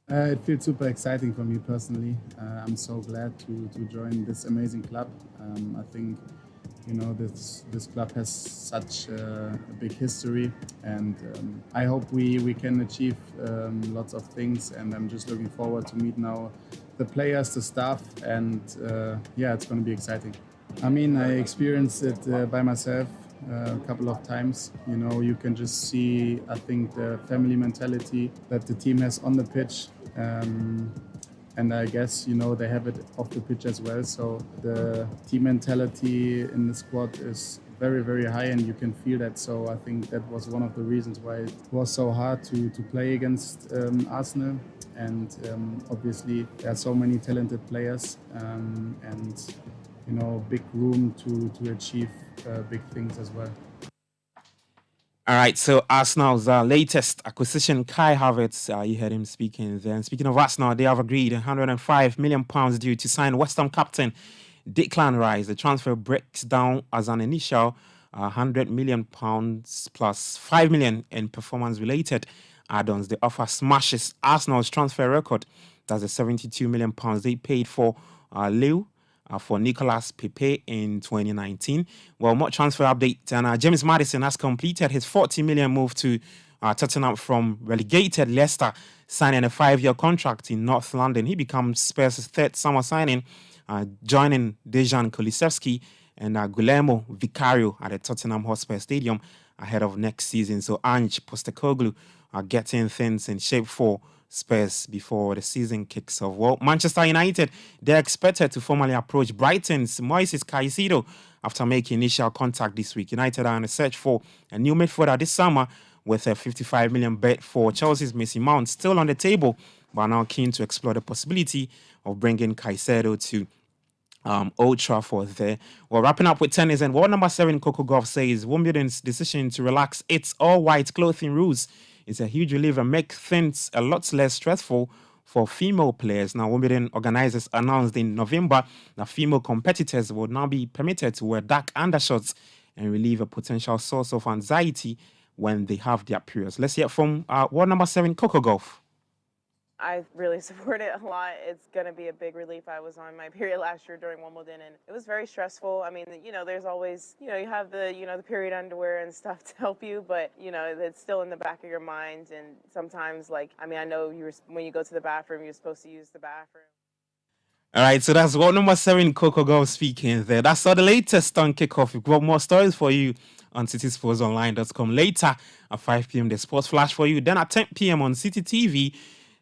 It feels super exciting for me personally. I'm so glad to join this amazing club. I think, this club has such a big history, and I hope we can achieve lots of things. And I'm just looking forward to meet now the players, the staff, and it's going to be exciting. I mean, I experienced it by myself a couple of times. You can just see, I think, the family mentality that the team has on the pitch. And I guess, they have it off the pitch as well. So the team mentality in the squad is very, very high, and you can feel that. So I think that was one of the reasons why it was so hard to play against Arsenal. And obviously, there are so many talented players and, big room to achieve big things as well. All right, so Arsenal's latest acquisition, Kai Havertz, you heard him speaking there. And speaking of Arsenal, they have agreed £105 million due to sign West Ham captain Declan Rice. The transfer breaks down as an initial £100 million plus £5 million in performance-related add-ons. The offer smashes Arsenal's transfer record. That's the £72 million they paid for Lille. For Nicolas Pepe in 2019. Well, more transfer update. And James Maddison has completed his £40 million move to Tottenham from relegated Leicester, signing a 5-year contract in North London. He becomes Spurs' third summer signing, joining Dejan Kulusevski and Guillermo Vicario at the Tottenham Hotspur Stadium ahead of next season. So Ange Postecoglou are getting things in shape for Spurs before the season kicks off. Well, Manchester United, they're expected to formally approach Brighton's Moises Caicedo after making initial contact this week. United are on a search for a new midfielder this summer with a £55 million bet for Chelsea's Mason Mount still on the table, but are now keen to explore the possibility of bringing Caicedo to Old Trafford there. Well, wrapping up with tennis, and World number 7 Coco Gauff says Wimbledon's decision to relax its all-white clothing rules is a huge relief and make things a lot less stressful for female players. Now, Wimbledon organizers announced in November that female competitors will now be permitted to wear dark undershirts and relieve a potential source of anxiety when they have their periods. Let's hear from World number 7 Coco Gauff. I really support it a lot. It's going to be a big relief. I was on my period last year during Wimbledon, and it was very stressful. I mean, there's always, you have the, the period underwear and stuff to help you, but, it's still in the back of your mind. And sometimes, I know when you go to the bathroom, you're supposed to use the bathroom. All right, so that's World number 7 Coco Gauff speaking there. That's all the latest on Kickoff. We've got more stories for you on citysportsonline.com. Later at 5 p.m, the Sports Flash for you. Then at 10 p.m. on City TV,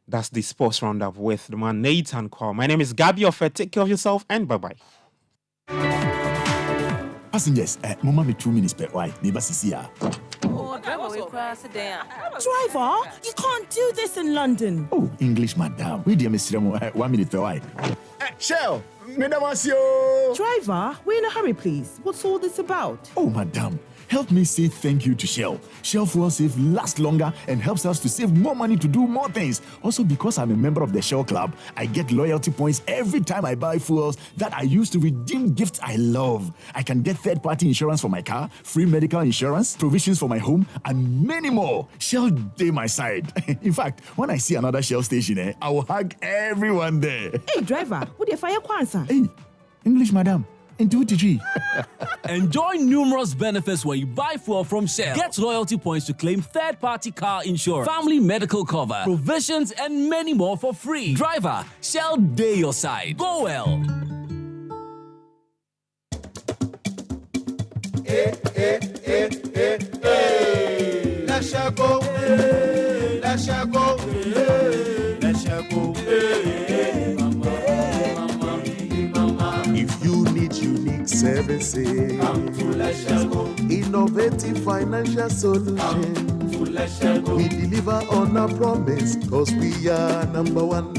that's the Sports Roundup with the man Nathan Kwao. My name is Gabi Ofe. Take care of yourself and bye-bye. Passengers, Mama me 2 minutes per why. Neighbor Cecilia. Driver, you can't do this in London. Oh, English, madam. We dear Mr. 1 minute per why. Shell, Driver, we're in a hurry, please. What's all this about? Oh, madam. Help me say thank you to Shell. Shell Fuel Save lasts longer and helps us to save more money to do more things. Also, because I'm a member of the Shell Club, I get loyalty points every time I buy fuels that I use to redeem gifts I love. I can get third-party insurance for my car, free medical insurance, provisions for my home, and many more. Shell dey my side. In fact, when I see another Shell station, I will hug everyone there. Hey, driver, what the fire kwanza? Hey, English, madam. Into TG. Enjoy numerous benefits when you buy fuel from Shell. Get loyalty points to claim third-party car insurance, family medical cover, provisions, and many more for free. Driver, Shell dey your side. Go well. Let's go. services. Innovative financial solutions. We deliver on our promise, cause we are number one.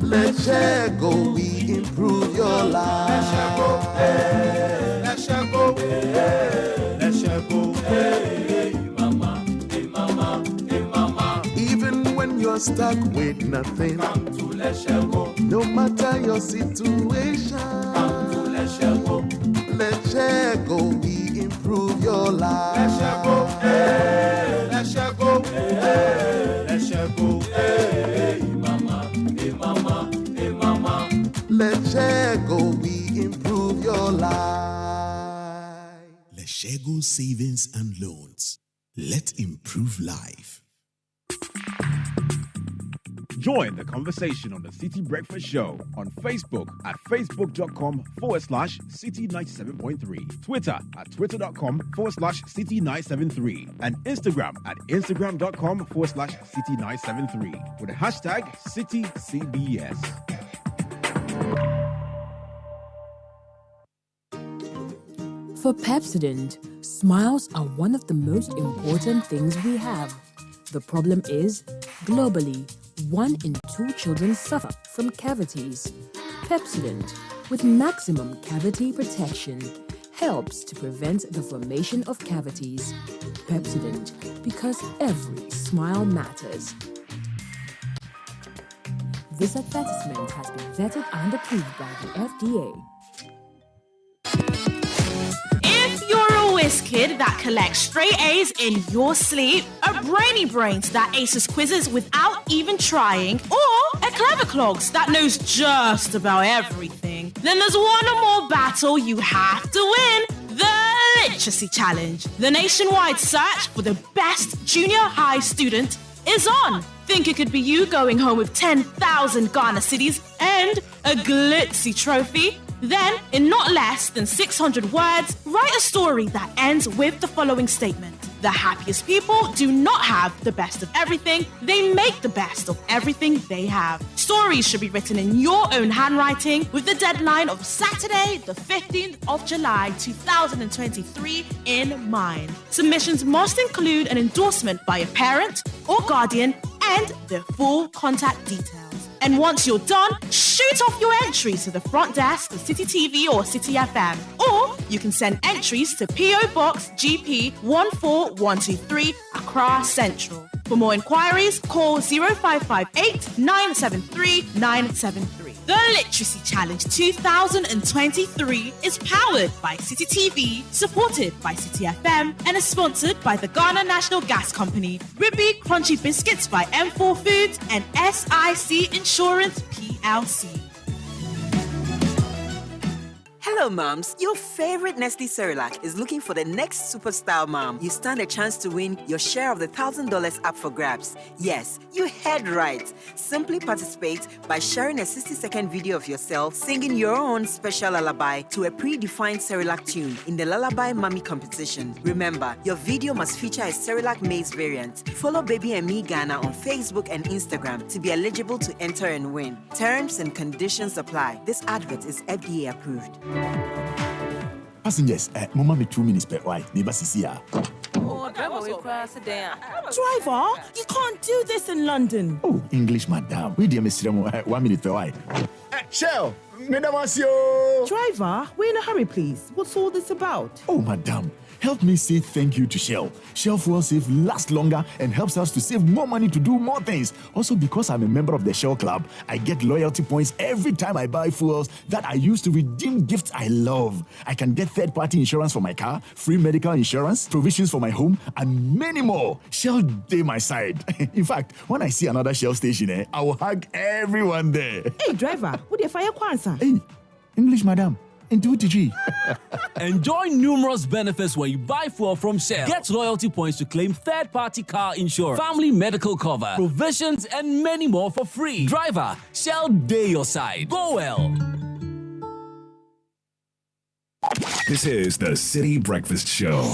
Let's share go, we improve your life. Let's share go, hey, let's share go, hey, let's share go, hey, mama, hey mama, hey mama. Even when you're stuck with nothing, come to let's share go. No matter your situation, come to let's share go. Let's share go, we improve your life. Let's share go, hey, let's share go, hey, let's share go, hey, mama, hey mama, hey mama. Let's share go, we improve your life. Let's share go savings and loans. Let's improve life. Join the conversation on the Citi Breakfast Show on Facebook at facebook.com/Citi97.3, Twitter at twitter.com/Citi973, and Instagram at instagram.com/Citi973 with the hashtag CitiCBS. For Pepsodent, smiles are one of the most important things we have. The problem is, globally, 1 in 2 children suffer from cavities. Pepsodent, with maximum cavity protection, helps to prevent the formation of cavities. Pepsodent, because every smile matters. This advertisement has been vetted and approved by the FDA. If you're a whiz kid that collects straight A's in your sleep, a brainy brains that aces quizzes without even trying, or a clever clogs that knows just about everything, then there's one or more battle you have to win: the Literacy Challenge. The nationwide search for the best junior high student is on. Think it could be you going home with 10,000 Ghana cedis and a glitzy trophy? Then, in not less than 600 words, write a story that ends with the following statement: the happiest people do not have the best of everything, they make the best of everything they have. Stories should be written in your own handwriting with the deadline of Saturday, the 15th of July, 2023 in mind. Submissions must include an endorsement by a parent or guardian and their full contact details. And once you're done, shoot off your entries to the front desk of Citi TV or Citi FM. Or you can send entries to PO Box GP 14123 Accra Central. For more inquiries, call 0558 973 973. The Literacy Challenge 2023 is powered by Citi TV, supported by Citi FM, and is sponsored by the Ghana National Gas Company, Ribby Crunchy Biscuits by M4 Foods, and SIC Insurance PLC. Hello, moms. Your favorite Nestle Cerelac is looking for the next superstar mom. You stand a chance to win your share of the $1,000 up for grabs. Yes, you heard right. Simply participate by sharing a 60-second video of yourself singing your own special lullaby to a predefined Cerelac tune in the Lullaby Mommy competition. Remember, your video must feature a Cerelac maize variant. Follow Baby and Me Ghana on Facebook and Instagram to be eligible to enter and win. Terms and conditions apply. This advert is FDA approved. Passengers, Mama, me 2 minutes per why. Neighbor Cecilia. Driver, you can't do this in London. Oh, English, madam. We dear Mr. 1 minute per why. Shell, Driver, we're in a hurry, please. What's all this about? Oh, madam. Help me say thank you to Shell. Shell Fuel Save lasts longer and helps us to save more money to do more things. Also, because I'm a member of the Shell Club, I get loyalty points every time I buy fuels that I use to redeem gifts I love. I can get third-party insurance for my car, free medical insurance, provisions for my home, and many more. Shell day my side. In fact, when I see another Shell station, I will hug everyone there. Hey, driver, what the fire kwanza? Hey, English, madam. Enjoy numerous benefits when you buy fuel from Shell. Get loyalty points to claim third-party car insurance, family medical cover, provisions, and many more for free. Driver, Shell day your side. Go well. This is the Citi Breakfast Show.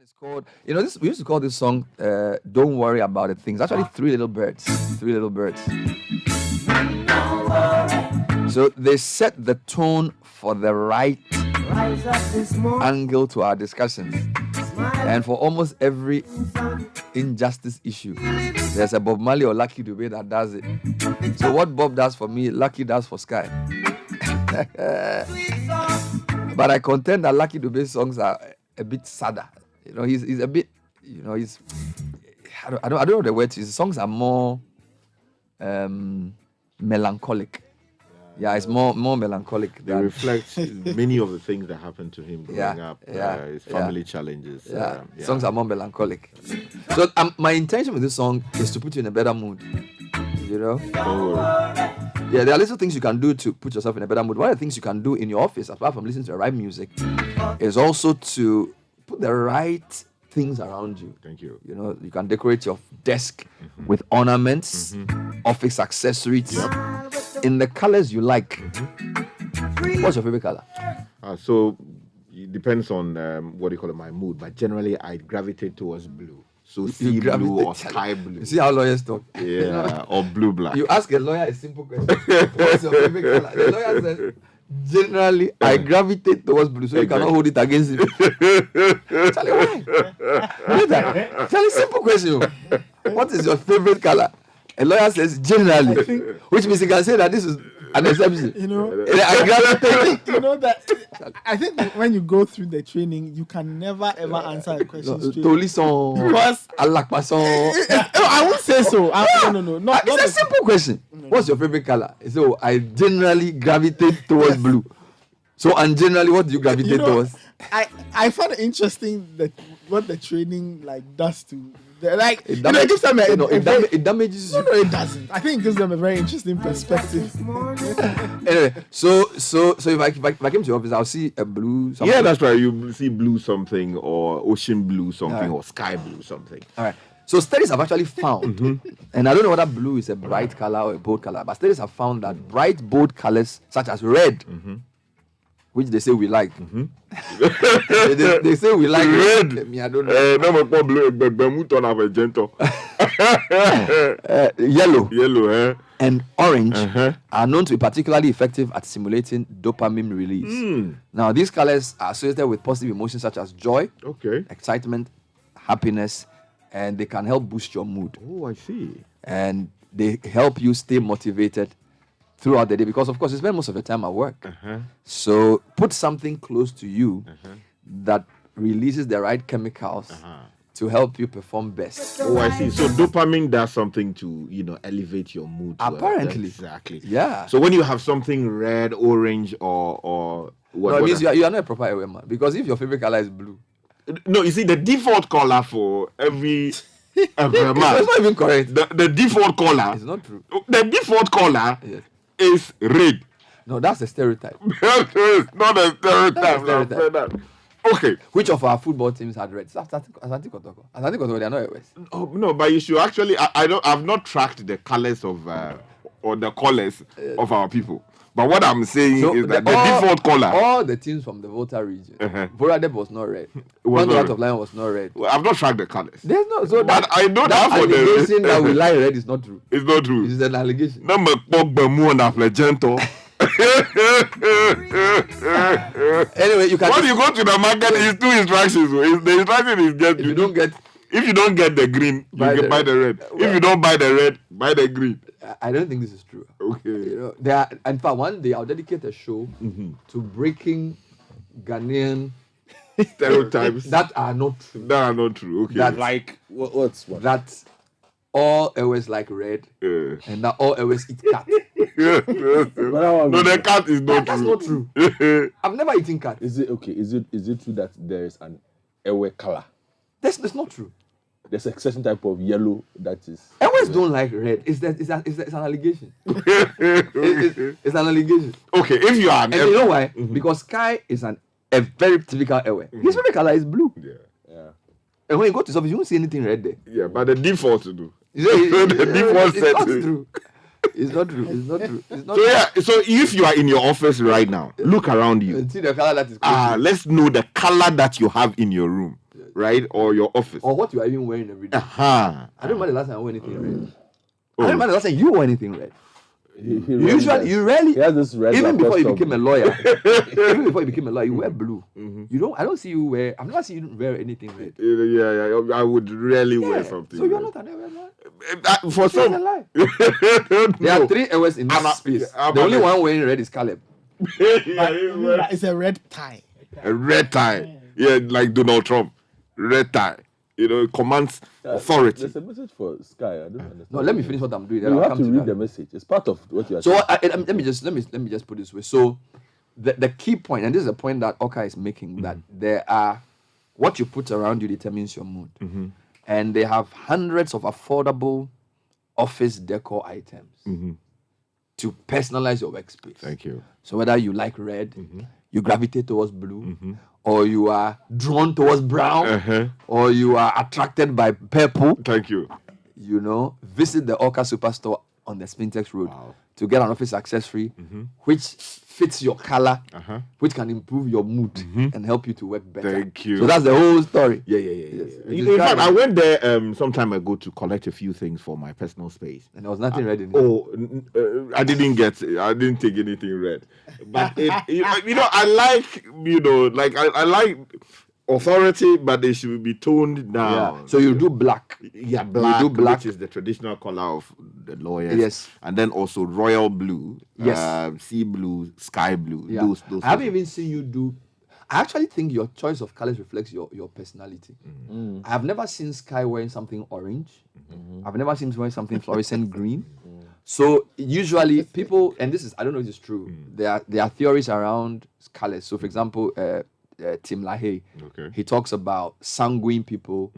It's called, this we used to call this song Don't Worry About the Things. Actually, Three Little Birds. So they set the tone for the right angle to our discussions. And for almost every injustice issue, there's a Bob Marley or Lucky Dube that does it. So what Bob does for me, Lucky does for Sky. But I contend that Lucky Dube's songs are a bit sadder. He's a bit, he's, I don't know the word. His songs are more melancholic. Yeah, it's more melancholic. They reflect many of the things that happened to him growing up. His family challenges. Songs are more melancholic. So my intention with this song is to put you in a better mood. Yeah, there are little things you can do to put yourself in a better mood. One of the things you can do in your office, apart from listening to the right music, is also to put the right things around you. Thank you. You can decorate your desk with ornaments, office accessories, in the colors you like. What's your favorite color? So it depends on what do you call it, my mood, but generally I gravitate towards blue. So sea blue or sky blue. You see how lawyers talk? Yeah, or blue black. You ask a lawyer a simple question. What's your favorite color? The lawyer says, generally, I gravitate towards blue, so you cannot hold it against him. Charlie, why? Charlie, simple question. What is your favorite color? A lawyer says generally, which means he can say that this is an exception. I gravitate. I think when you go through the training, you can never ever answer a question straight. Because I won't say so. No. It's a simple question. What's your favorite color? So I generally gravitate towards blue. So and generally, what do you gravitate towards? I found it interesting that what the training does to. It gives them it damages you. No, it doesn't. I think it gives them a very interesting perspective. Anyway, so if I came to your office, I'll see a blue something. Yeah, that's right. You see blue something or ocean blue something or sky blue something. All right. So studies have actually found, and I don't know whether blue is a bright color or a bold color, but studies have found that bright, bold colors such as red, which they say we like. They say we like red. Me, I don't know. Yellow and orange are known to be particularly effective at stimulating dopamine release. Now, these colors are associated with positive emotions such as joy, excitement, happiness, and they can help boost your mood. Oh, I see. And they help you stay motivated throughout the day because, of course, you spend most of the time at work. So put something close to you that releases the right chemicals to help you perform best. Oh, I see. So dopamine does something to, elevate your mood. Apparently. Exactly. Yeah. So when you have something red, orange, or what? No, it means you are not a proper away man. Because if your favorite color is blue. No, you see, the default color for every man. It's not even correct. The default color. It's not true. The default color is red. No, that's a stereotype. It's not a stereotype. Okay. Which of our football teams had red? Asante Kotoko. They are not West. Oh no, but you should actually. I've not tracked the colors of or the colors of our people. But what I'm saying is that the default color. All the teams from the Volta region. Voradep was not red. One out of line was not red. Well, I've not tracked the colors. There's no. So but I know that allegation that we like red is not true. It's not true. It's an allegation. Number Anyway, you can. When you go to the market, it's 2 instructions. The instruction is just if you don't get the green, you can buy the red. Well, if you don't buy the red, buy the green. I don't think this is true. Okay. There are, in fact, one day I'll dedicate a show to breaking Ghanaian stereotypes that are not true. Okay. That, like what's what? That all always like red, and that all always eat cat. No, the cat is not That's not true. I've never eaten cat. Is it okay? Is it true that there is an ewe color? That's not true. There's a certain type of yellow that is. Ewes don't like red. It's an allegation. It's an allegation. Okay, if you are, and you know why? Because Sky is a very typical ewe. His favorite color is blue. Yeah. And when you go to his office, you won't see anything red there. Yeah, but the default to do. The default setting. It's not true. It's not true. So if you are in your office right now, look around you. See the color that is close. Let's know the color that you have in your room. right? Or your office. Or what you are even wearing every day. Uh-huh. I don't remember the last time I wore anything red. Oh. I don't remember the last time you wore anything red. You rarely. He has this red. Even before you laptop. became a lawyer, you wear blue. You don't. I don't see you wear. I've never seen you wear anything red. Yeah. I would rarely wear something. So you're red. not an Ewe man. For some, there are 3 Ewes in this space. The only one wearing red is Caleb. It's a red tie. A red tie. Yeah, like Donald Trump. Red tie. You know, it commands authority. There's a message for Sky. I don't understand. No, let me finish what I'm doing. You have to read the message. It's part of what you are So saying. let me just put it this way. So the key point, and this is a point that Oka is making, that there are what you put around you determines your mood, and they have hundreds of affordable office decor items to personalize your workspace. Thank you. So whether you like red, you gravitate towards blue, or you are drawn towards brown, or you are attracted by purple. Thank you. You know, visit the Oka Superstore on the Spintex Road to get an office accessory which fits your color, which can improve your mood and help you to work better. Thank you. So that's the whole story. Yeah. In fact, I went there some time ago to collect a few things for my personal space, and there was nothing red in it. I didn't take anything red, but I like authority, but they should be toned down. Yeah. So you do black. Yeah, black. You do black, which is the traditional color of the lawyers. Yes. And then also royal blue. Yes. Sea blue, sky blue. Yeah. Those. I haven't even seen you do. I actually think your choice of colors reflects your personality. I have never seen Sky wearing something orange. I've never seen him wearing something fluorescent green. So usually people, and this is, I don't know if it's true, there are theories around colors. So for example, Tim LaHaye, he talks about sanguine people,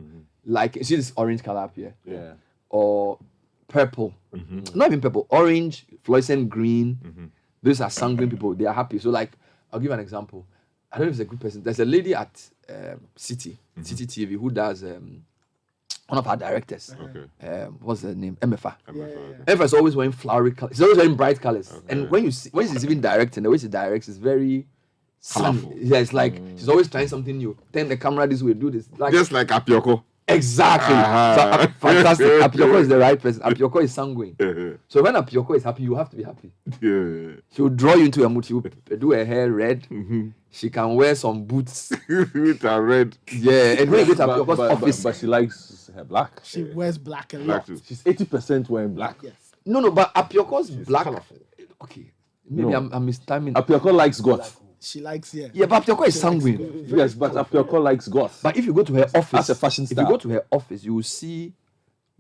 like, you see this orange color up here? Yeah. Or purple. Not even purple, orange, fluorescent green. Those are sanguine people. They are happy. So like, I'll give you an example. I don't know if it's a good person. There's a lady at Citi TV who does one of our directors. What's her name? Emefa. Emefa is always wearing flowery colors. She's always wearing bright colors. And when she's even directing, the way she directs is very colorful. Yeah, it's like she's always trying something new. Turn the camera this way, do this. Just like Apioko. Exactly. So, fantastic. Apioko is the right person. Apioko is sanguine. So when Apioko is happy, you have to be happy. Yeah. She will draw you into a mood. She will do her hair red. She can wear some boots. Which are red. Yeah. And when you get to Apioko's office. But she likes her black. She wears black a lot. She's 80% wearing black. Yes. No, but Apioko's black. Colorful. Okay. Maybe I'm mistiming. Apioko likes goth. She likes, Yeah, but Apioko is sanguine. Yes, but Apioko likes goth. But if you go to her office, that's a fashion style. If you go to her office, you will see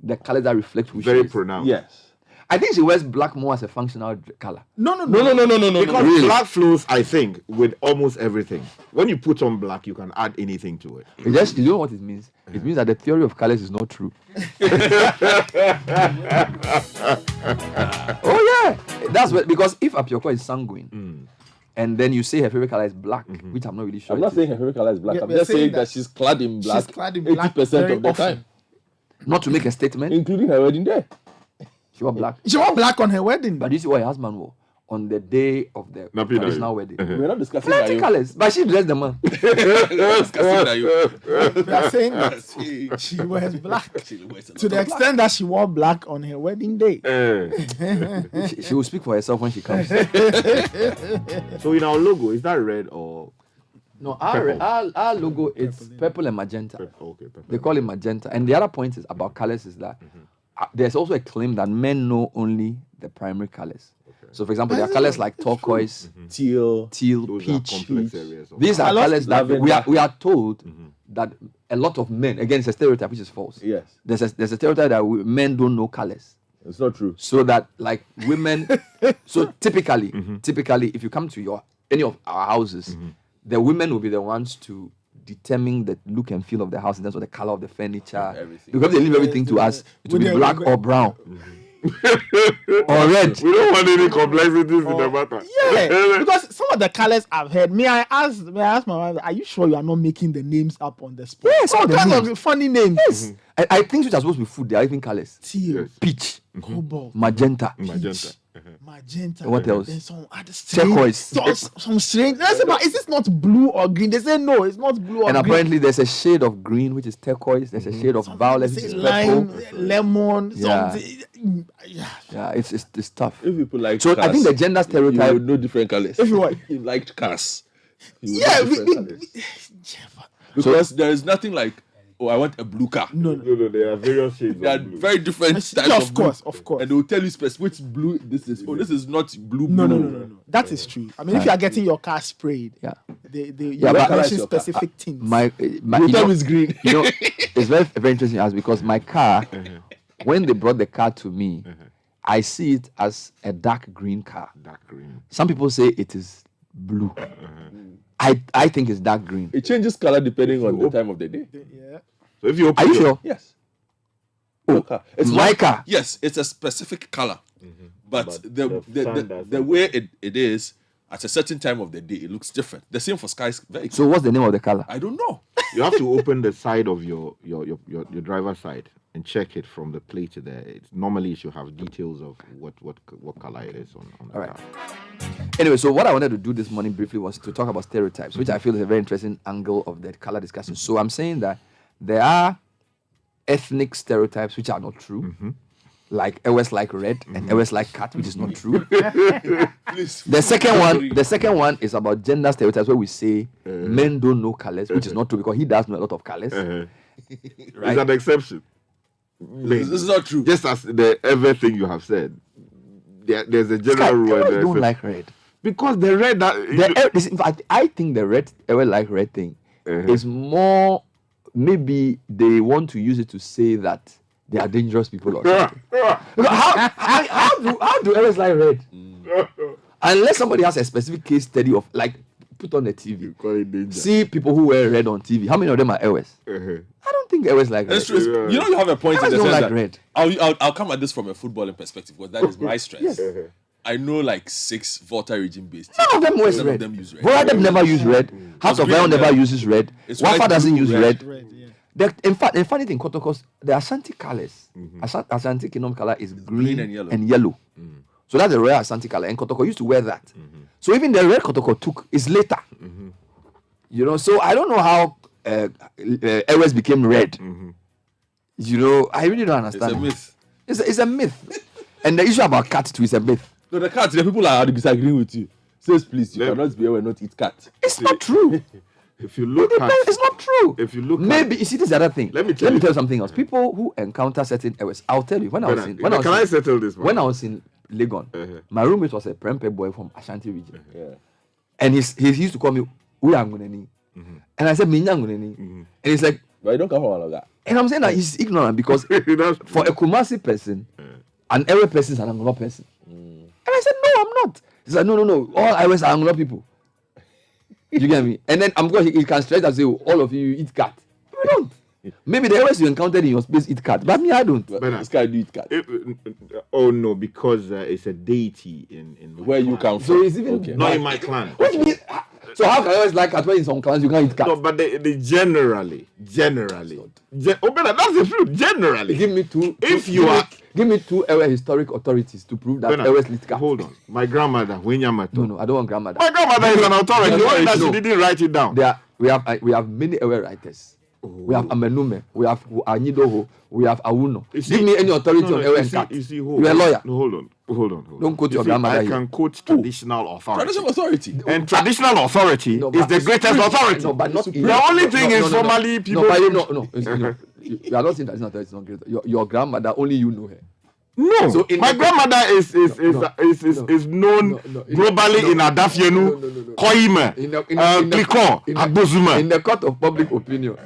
the colors that reflect who very she is. pronounced. Yes. I think she wears black more as a functional color. No. Because Really? black flows, I think, with almost everything. When you put on black, you can add anything to it. You know what it means? It means that the theory of colors is not true. Oh yeah, that's what, because if Apioko is sanguine, and then you say her favorite color is black, which I'm not really sure. I'm not saying her favorite color is black. Yeah, I'm we're just saying saying that she's clad in black. She's clad in black 80% very of the often. time, Not to make a statement. including her wedding day. She wore black. She wore black on her wedding. But you see what her husband wore on the day of the Napi traditional Nayo. wedding. We're not discussing Plenty that. colors, but she dressed the man. We are saying that she wears black to the extent that she wore black on her wedding day. She will speak for herself when she comes. So in our logo, is that red or No, our logo is purple and magenta. purple? They call it magenta. And the other point is about colors is that there's also a claim that men know only the primary colors. So, for example, there are colors like turquoise, Teal, Those are peach. complex areas of These are colors that lavender. we are told that a lot of men, again, it's a stereotype which is false. Yes. There's a stereotype that men don't know colors. It's not true. So that like women, so typically, if you come to any of our houses, the women will be the ones to determine the look and feel of the house in terms of the color of the furniture. Everything. Because they leave everything to us. It will be black or brown. Or red. We don't want any complexities in the matter. Yeah, because some of the colors I've heard. May I ask my wife, are you sure you are not making the names up on the spot? Yes, all the kind names. of funny names. Yes. I think which are supposed to be food, they are even colors. Teal, Peach, cobalt, magenta, Magenta. magenta. What else? Then some other strange, Turquoise. some strange. Let's say, but is this not blue or green? They say no, it's not blue or And green. apparently there's a shade of green which is turquoise. There's a shade of violet which Say is lime, purple. lemon, Yeah. something. Yeah, it's tough. If people like So cars, I think the gender you stereotype. would know different colors. If you what? You liked cars. You would Yeah, know different colours. Because there is nothing like, oh, I want a blue car. No. There are various shades. There are of blue. very different types Yeah, of blue. of course. And they will tell you which blue this is. Oh, this is not blue. No. blue. That is true. I mean, if you are getting your car sprayed, you but mention specific things. My You you tell know, me it's green. you know, it's very very interesting as because my car, when they brought the car to me, I see it as a dark green car. Dark green. Some people say it is blue. I think it's dark green. It changes color depending on the time of the day. Yeah. So if you open Are you sure? Yes. Oh, It's my one- car. Yes, it's a specific color. But, the sun the doesn't. way it is at a certain time of the day, it looks different. The same for skies vehicles. So what's the name of the color? I don't know. You have to open the side of your driver's side and check it from the plate there. Normally it should have details of what color it is on the All right. car. Anyway, so what I wanted to do this morning briefly was to talk about stereotypes, which I feel is a very interesting angle of the color discussion. So I'm saying that there are ethnic stereotypes which are not true. Like Ewes like red and Ewes like cat, which is not true. The second one is about gender stereotypes where we say men don't know colors, which is not true because he does know a lot of colors. Right? Right? It's an exception. This is not true. Just as everything you have said, there's a general rule. I don't like red. Because the red in fact, I think the red Ewe like red thing is more maybe they want to use it to say that they are dangerous people or something. How do Ewes like red? Unless somebody has a specific case study of like put on the TV. See people who wear red on TV. How many of them are Ewes? I don't think Ewes like red. That's true. You know, you have a point in the don't sense like that red. I'll come at this from a footballing perspective because that is my strength. Yes. I know like 6 Volta region based. None of them wears None red. of them use red. Voradep never use red. House of Lion never uses red. It's Wafa white, doesn't blue, use red. red. In fact, the funny thing, Kotokos, the Ashanti colors, Ashanti Kingdom color is green and yellow. So that's the rare Ashanti color, and Kotoko used to wear that. So even the red Kotoko is later. You know, so I don't know how Ewes became red. You know, I really don't understand. It's a myth. It's a myth. And the issue about cat too is a myth. No, the cat, the people are disagreeing with you. Says, please, you cannot be able to not eat cat. It's not true. If you look at, it's not true. If you look, maybe you see this is the other thing. Let me tell you something else. People who encounter certain Ewes, I'll tell you when I settle this? When I was in Legon, my roommate was a Prempe boy from Ashanti region, and he used to call me Uyanguneni, and I said Minyanguneni, and he's like, but you don't come from Aloga. And I'm saying that he's ignorant because for a Kumasi person, an Ewe person is an Angola person. And I said, no, I'm not. He's like, no. All Ewes are Angola people. You get me? And then I'm going. He can stretch and say, all of you eat cat. You don't. Maybe the Ewes you encountered in your space eat cat, but me I don't. But this guy do eat cat. Oh no, because it's a deity in where you come from. So it's even not in my clan. What do you mean? So how can I always like cat when in some clans you can't eat cat? No, but they generally. That's the truth. Generally, give me two. Give me two Ewe historic authorities to prove that Ewes eat cat. Hold on, my grandmother Wenyamato. No, I don't want grandmother. My grandmother is an authority. Only that she didn't write it down. We have many Ewe writers. We have Amenume, we have Anyidoho, we have Awuno. Give me any authority on Ewe and cat. You're a lawyer. No, hold on. Don't quote your grandmother. I can quote traditional authority. Traditional authority. And traditional authority is the greatest authority. No, but not the only thing is formally people. No. You are not saying traditional authority is not great. Your grandmother, only you know her. No, so my grandmother is known globally in Adafienu, Koime, Klikon, Abozuma. In the court of public opinion,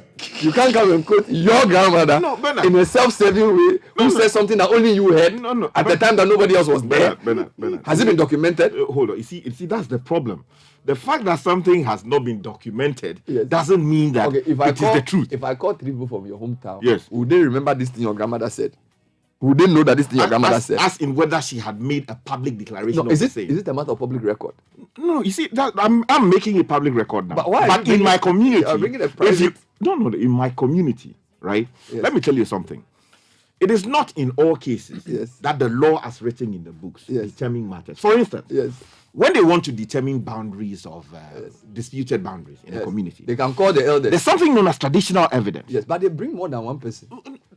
you can't come and quote your grandmother in a self-serving way who says something that only you heard at the time that nobody else was there. Bernard. Has it been documented? Hold on. You see, that's the problem. The fact that something has not been documented doesn't mean that it is the truth. If I call 3 people from your hometown, yes, would they remember this thing your grandmother said? Would they know that this thing your grandmother said? As in whether she had made a public declaration of the same. Is it a matter of public record? No, you see, that I'm making a public record now. But why? But in my community, bringing a private... in my community, right? Yes. Let me tell you something. it is not in all cases that the law as written in the books determine matters. For instance, when they want to determine boundaries of disputed boundaries in the community, they can call the elders. There's something known as traditional evidence. Yes, but they bring more than one person.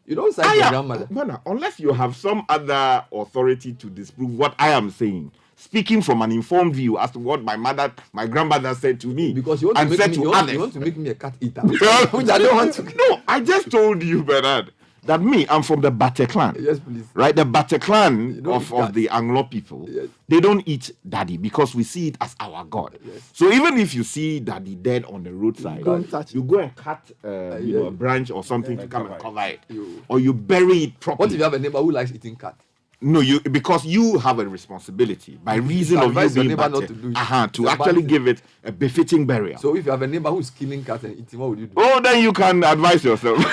You don't cite your grandmother. Unless you have some other authority to disprove what I am saying, speaking from an informed view as to what my grandmother said to me, because you want to make me a cat eater, which I don't want to. No, I just told you, Bernard, that I'm from the Bate clan. Yes, please. Right, the Bate clan of the Anglo people, they don't eat daddy because we see it as our god. Yes. So even if you see daddy dead on the roadside, you go and cut a branch or something to come and cover it, or you bury it properly. What if you have a neighbor who likes eating cat? No, because you have a responsibility by reason of you being to actually give it a befitting burial. So if you have a neighbor who's killing cats and eating, what would you do? Oh, then you can advise yourself.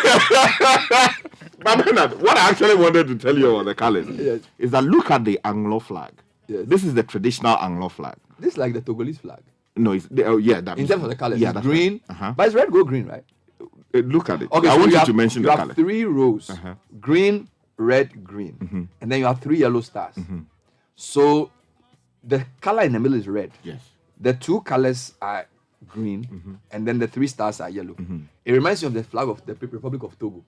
But Bernard, what I actually wanted to tell you about the colours is that look at the Anglo flag. Yes. This is the traditional Anglo flag. This is like the Togolese flag. No, it's that in terms of the colours, it's green, right. but it's red, gold, green, right? Look at it. Okay, I want you to mention the colour. 3 rows: green, red, green, and then you have 3 yellow stars. So the color in the middle is red. Yes. The 2 colors are green, and then the 3 stars are yellow. It reminds me of the flag of the Republic of Togo.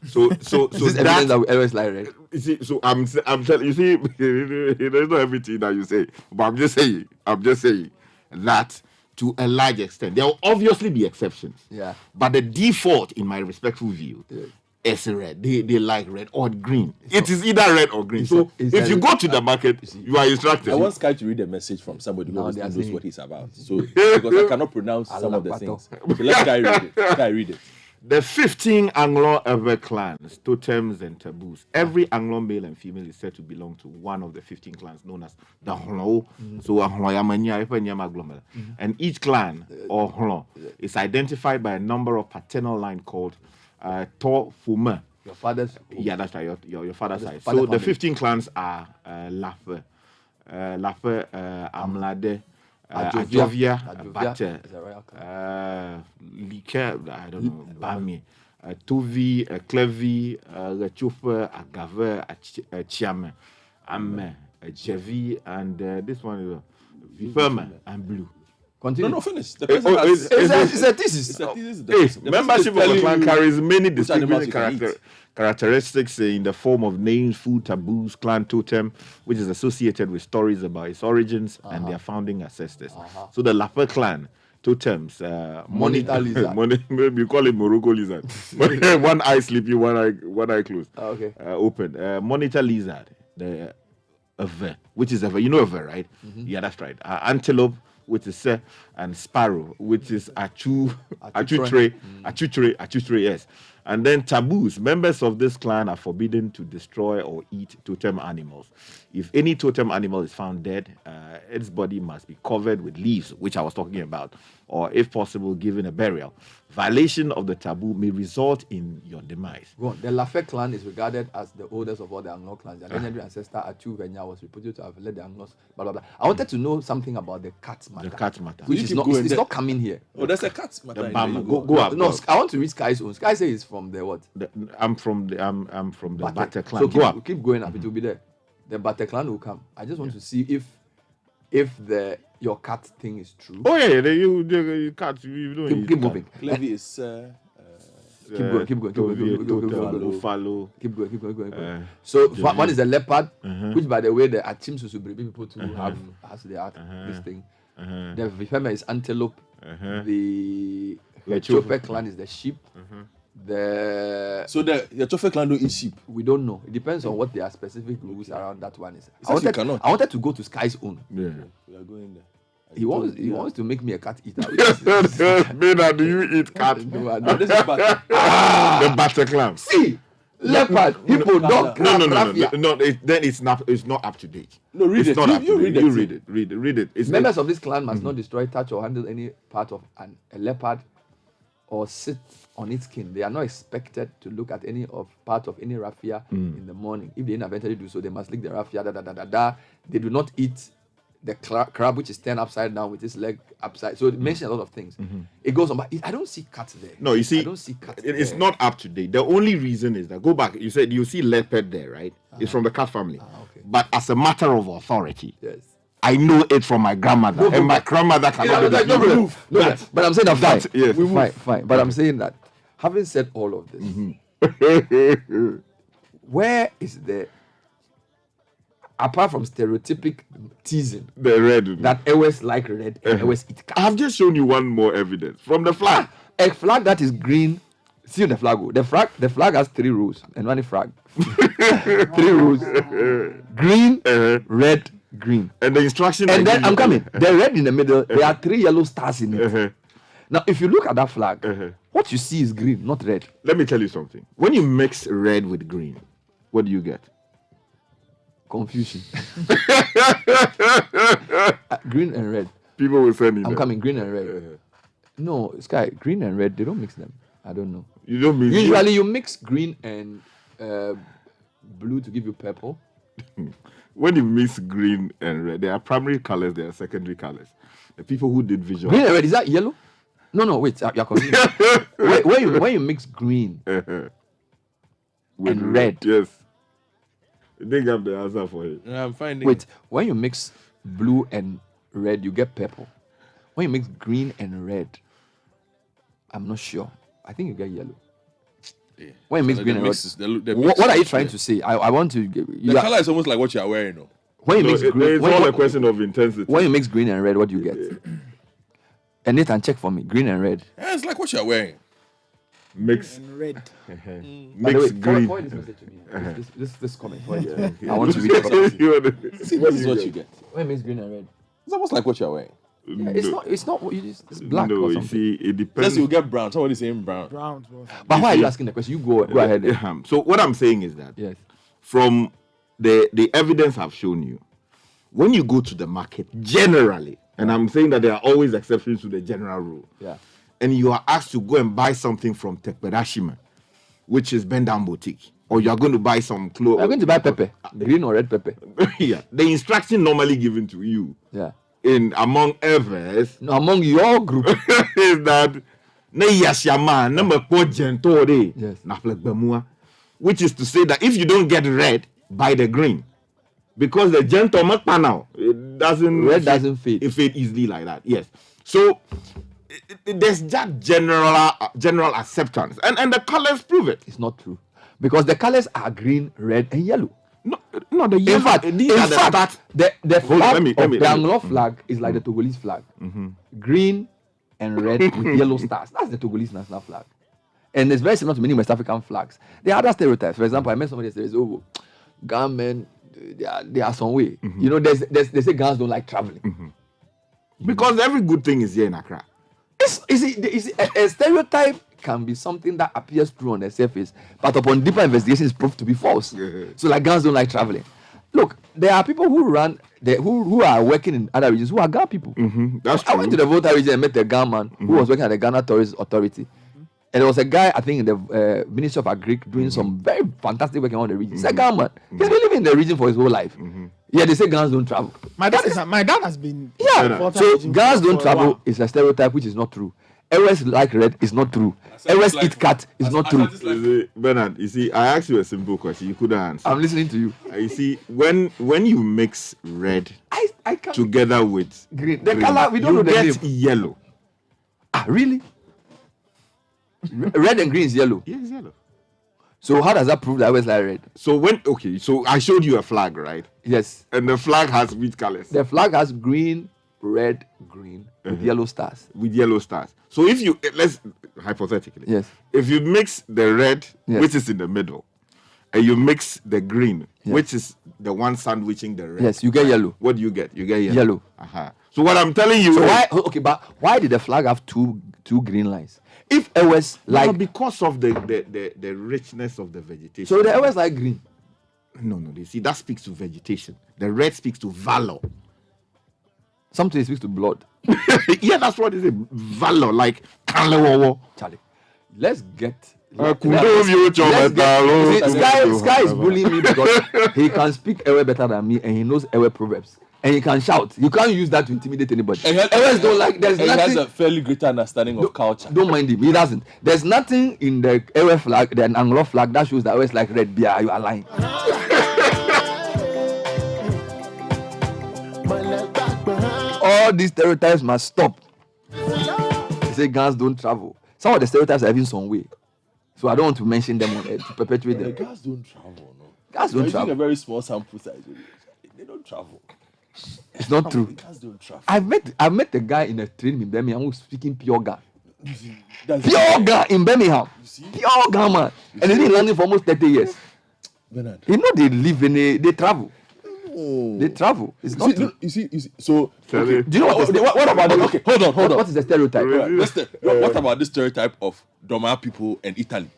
So this evidence that we always like red. You see, so I'm telling you, see, there's not everything that you say, but I'm just saying that to a large extent there will obviously be exceptions. Yeah. But the default, in my respectful view, is red. They like red or green. It is either red or green. So if you go to the market, you are instructed. I want Sky to read a message from somebody who knows what he's about. So because I cannot pronounce some of the things. So let Sky read it. Sky read it. The 15 Anglo ever clans, totems and taboos. Every Anglo male and female is said to belong to one of the 15 clans known as the Hlo. So and each clan or Hlo is identified by a number of paternal line called To Fuma. Your father's. Yeah, that's right. Your father's side. So the 15 clans are Lafe, Amlade, Ajovia, Bate, Like, I don't know, Bami, Tovi, Clevi, Rechufe, Agave, Chiame, Ame, Jevi, and this one is Vipema and Blue. Continue. No, finish. The it's a thesis. Membership of a clan carries many distinguishing characteristics in the form of names, food, taboos, clan totem, which is associated with stories about its origins and their founding ancestors. So the Lapa clan totems, monitor lizard. Maybe you call it Morocco lizard. One eye sleepy, one eye closed. Okay. Open. Monitor lizard, the Ave, which is Ave. You know Ave, right? Yeah, that's right. Antelope, which is and sparrow, which is achutre, yes. And then taboos. Members of this clan are forbidden to destroy or eat totem animals. If any totem animal is found dead, its body must be covered with leaves, which I was talking about, or if possible, given a burial. Violation of the taboo may result in your demise. Go on. The Lafe clan is regarded as the oldest of all the Anglo clans. The legendary ancestor Achu Venya was reputed to have led the Anglos, blah, blah, blah. I wanted to know something about the cat matter. The cat matter. Which is not, it's not coming here. Oh, there's a cat matter. Go up. No, I want to read Sky's own. Sky says it's from the what? I'm from the Bate clan. So go up. Keep going up. It will be there. The Bate clan will come. I just want to see if your cat thing is true. Oh yeah, you cat. You don't keep moving. Clearly, is. Keep going. Follow. Keep going. So one is the leopard, which, by the way, the Achim Susubri people to have as they are this thing. The Vipema is antelope. The Chope clan is the sheep. So the Chope clan don't eat sheep. We don't know. It depends on what their specific rules around that one is. I wanted to go to Sky's own. Yeah, we are going there. He wants to make me a cat eater. Mena, do you eat cat? No, this is the Bate clan. See, leopard, hippo, dog, crab, no. Then it's not up to date. No, read it. You read it. Members of this clan must not destroy, touch, or handle any part of a leopard or sit on its skin. They are not expected to look at any part of any raffia in the morning. If they inadvertently do so, they must lick the raffia. They do not eat the crab which is turned upside down with his leg upside. So it mentions a lot of things. It goes on, but I don't see cats there. No, you see, I don't see cats it's there. not up to date. The only reason is that, go back, you said you see leopard there, right? It's from the cat family. Okay. But as a matter of authority, yes, I know it from my grandmother, and my grandmother cannot but I'm saying that, yes. fine. But I'm saying that, having said all of this, where is the, apart from stereotypic teasing, the red that always like red and always eat cat? I've just shown you one more evidence from the flag. A flag that is green. See the flag. The flag has 3 rows and one flag. 3 rows. Green, red, green. And the instruction. And then I'm coming. The red in the middle. There are 3 yellow stars in it. Now, if you look at that flag, what you see is green, not red. Let me tell you something. When you mix red with green, what do you get? Confusion. Green and red. People will send me. I'm coming. Green and red. No, Sky. Green and red. They don't mix them. I don't know. You don't mix. Usually, you mix green and blue to give you purple. When you mix green and red, there are primary colors. There are secondary colors. The people who did visual. Green and red, is that yellow? No. Wait. You're confused. when you mix green with and red. Yes. They got the answer for it. I'm finding. Wait, when you mix blue and red, you get purple. When you mix green and red, I'm not sure. I think you get yellow. Yeah. When you mix So green the and mix red, is- the what mix are you is trying clear. to say? I want to. The color is almost like what you are wearing, no? When you mix green, it's all a question of intensity. When you mix green and red, what do you get? And Nathan, check for me. Green and red. Yeah, it's like what you are wearing. Mix and red. Mix green. Forward this message to me. This comment. I want to read it. See, this is what you get. When you mix green and red, It's almost like what you are wearing. yeah, it's not. It's not. It's black No, or you something. see, it depends. Just you get brown. Somebody saying brown. Brown. But why are you asking the question? You go ahead. So what I'm saying is that Yes. from the evidence I've shown you, when you go to the market generally, and I'm saying that there are always exceptions to the general rule, Yeah. and you are asked to go and buy something from Tekperashima, which is Bendam Boutique, or you are going to buy some clothes. I'm going to buy pepper, green or red pepper. Yeah. The instruction normally given to you, Yeah. in among others, No, among your group. is that na yashama na mekpo gentore Yes. na flegbemua, which is to say that if you don't get red, buy the green, because the gentle now it doesn't Red doesn't fade. It fade easily like that. Yes. So there's that general acceptance, and the colors prove it. It's not true, because the colors are green, red, and yellow. No, the In yellow. fact, these are the start. the Hold on, flag let me- of the Anglo Mm. flag is like the Togolese flag, green and red with yellow stars. That's the Togolese national flag, and it's very similar to many West African flags. There are other stereotypes. For example, I met somebody that says, "Oh, Ghana men, they are some way." You know, they say Ghanaians don't like traveling. Because every good thing is here in Accra. A stereotype can be something that appears true on the surface, but upon deeper investigation is proved to be false. So, like, Ghanaians don't like traveling. Look, there are people who who are working in other regions who are Ghana people. That's I went to the Volta region and met a Ghana man who was working at the Ghana Tourist Authority. And there was a guy, I think, in the Ministry of Agric doing some very fantastic work in all the regions. He's a Ghana man. He's been living in the region for his whole life. Yeah, they say Ghanaians don't travel. My dad has been. Yeah, so Ghanaians don't travel is a stereotype which is not true. Always like red is not true. Always eat cat is not true. Bernard, you see, I asked you a simple question. You couldn't answer. I'm listening to you. You see, when you mix red I can't together with green, the color we don't know the get name. yellow. Ah, really? Red and green is yellow. Yes, yellow. So how does that prove that I always like red? So so I showed you a flag, right? Yes. And the flag has which colors? The flag has green, red, green with yellow stars. With yellow stars. So if you let's hypothetically, Yes. if you mix the red, Yes. which is in the middle, and you mix the green, Yes. which is the one sandwiching the red. Yes, you get yellow. What do you get? You get yellow. Yellow. So what I'm telling you So is, but why did the flag have two green lines? If it was like because of the richness of the vegetation. so, they always like green. No, you see, that speaks to vegetation. The red speaks to valor. Something speaks to blood. Yeah, that's what it is. Valor, like Charlie. Let's get. Sky Sky is bullying me because he can speak Ewe better than me and he knows Ewe proverbs. and you can shout. You can't use that to intimidate anybody. Airways don't like. There's he nothing. has a fairly greater understanding of culture. Don't mind him. He doesn't. There's nothing in the Airway flag, the Anglo flag, that shows that Airways like red beer. You are lying. All these stereotypes must stop. They say guns don't travel. Some of the stereotypes are even some way. So I don't want to mention them on to perpetuate them. Guns don't travel, no. Guns don't travel. Using a very small sample size. They don't travel. It's not true. Guns don't travel. I met a guy in a train in Birmingham who was speaking pure Ga. Pure Ga in Birmingham. Pure Ga, man. And he's been learning for almost 30 years. Bernard. You know they live in they travel. Oh. They travel. It's not true. You see. So okay. Do you know what about the, okay? Hold on. What is the stereotype? What about the stereotype of Doma people and Italy?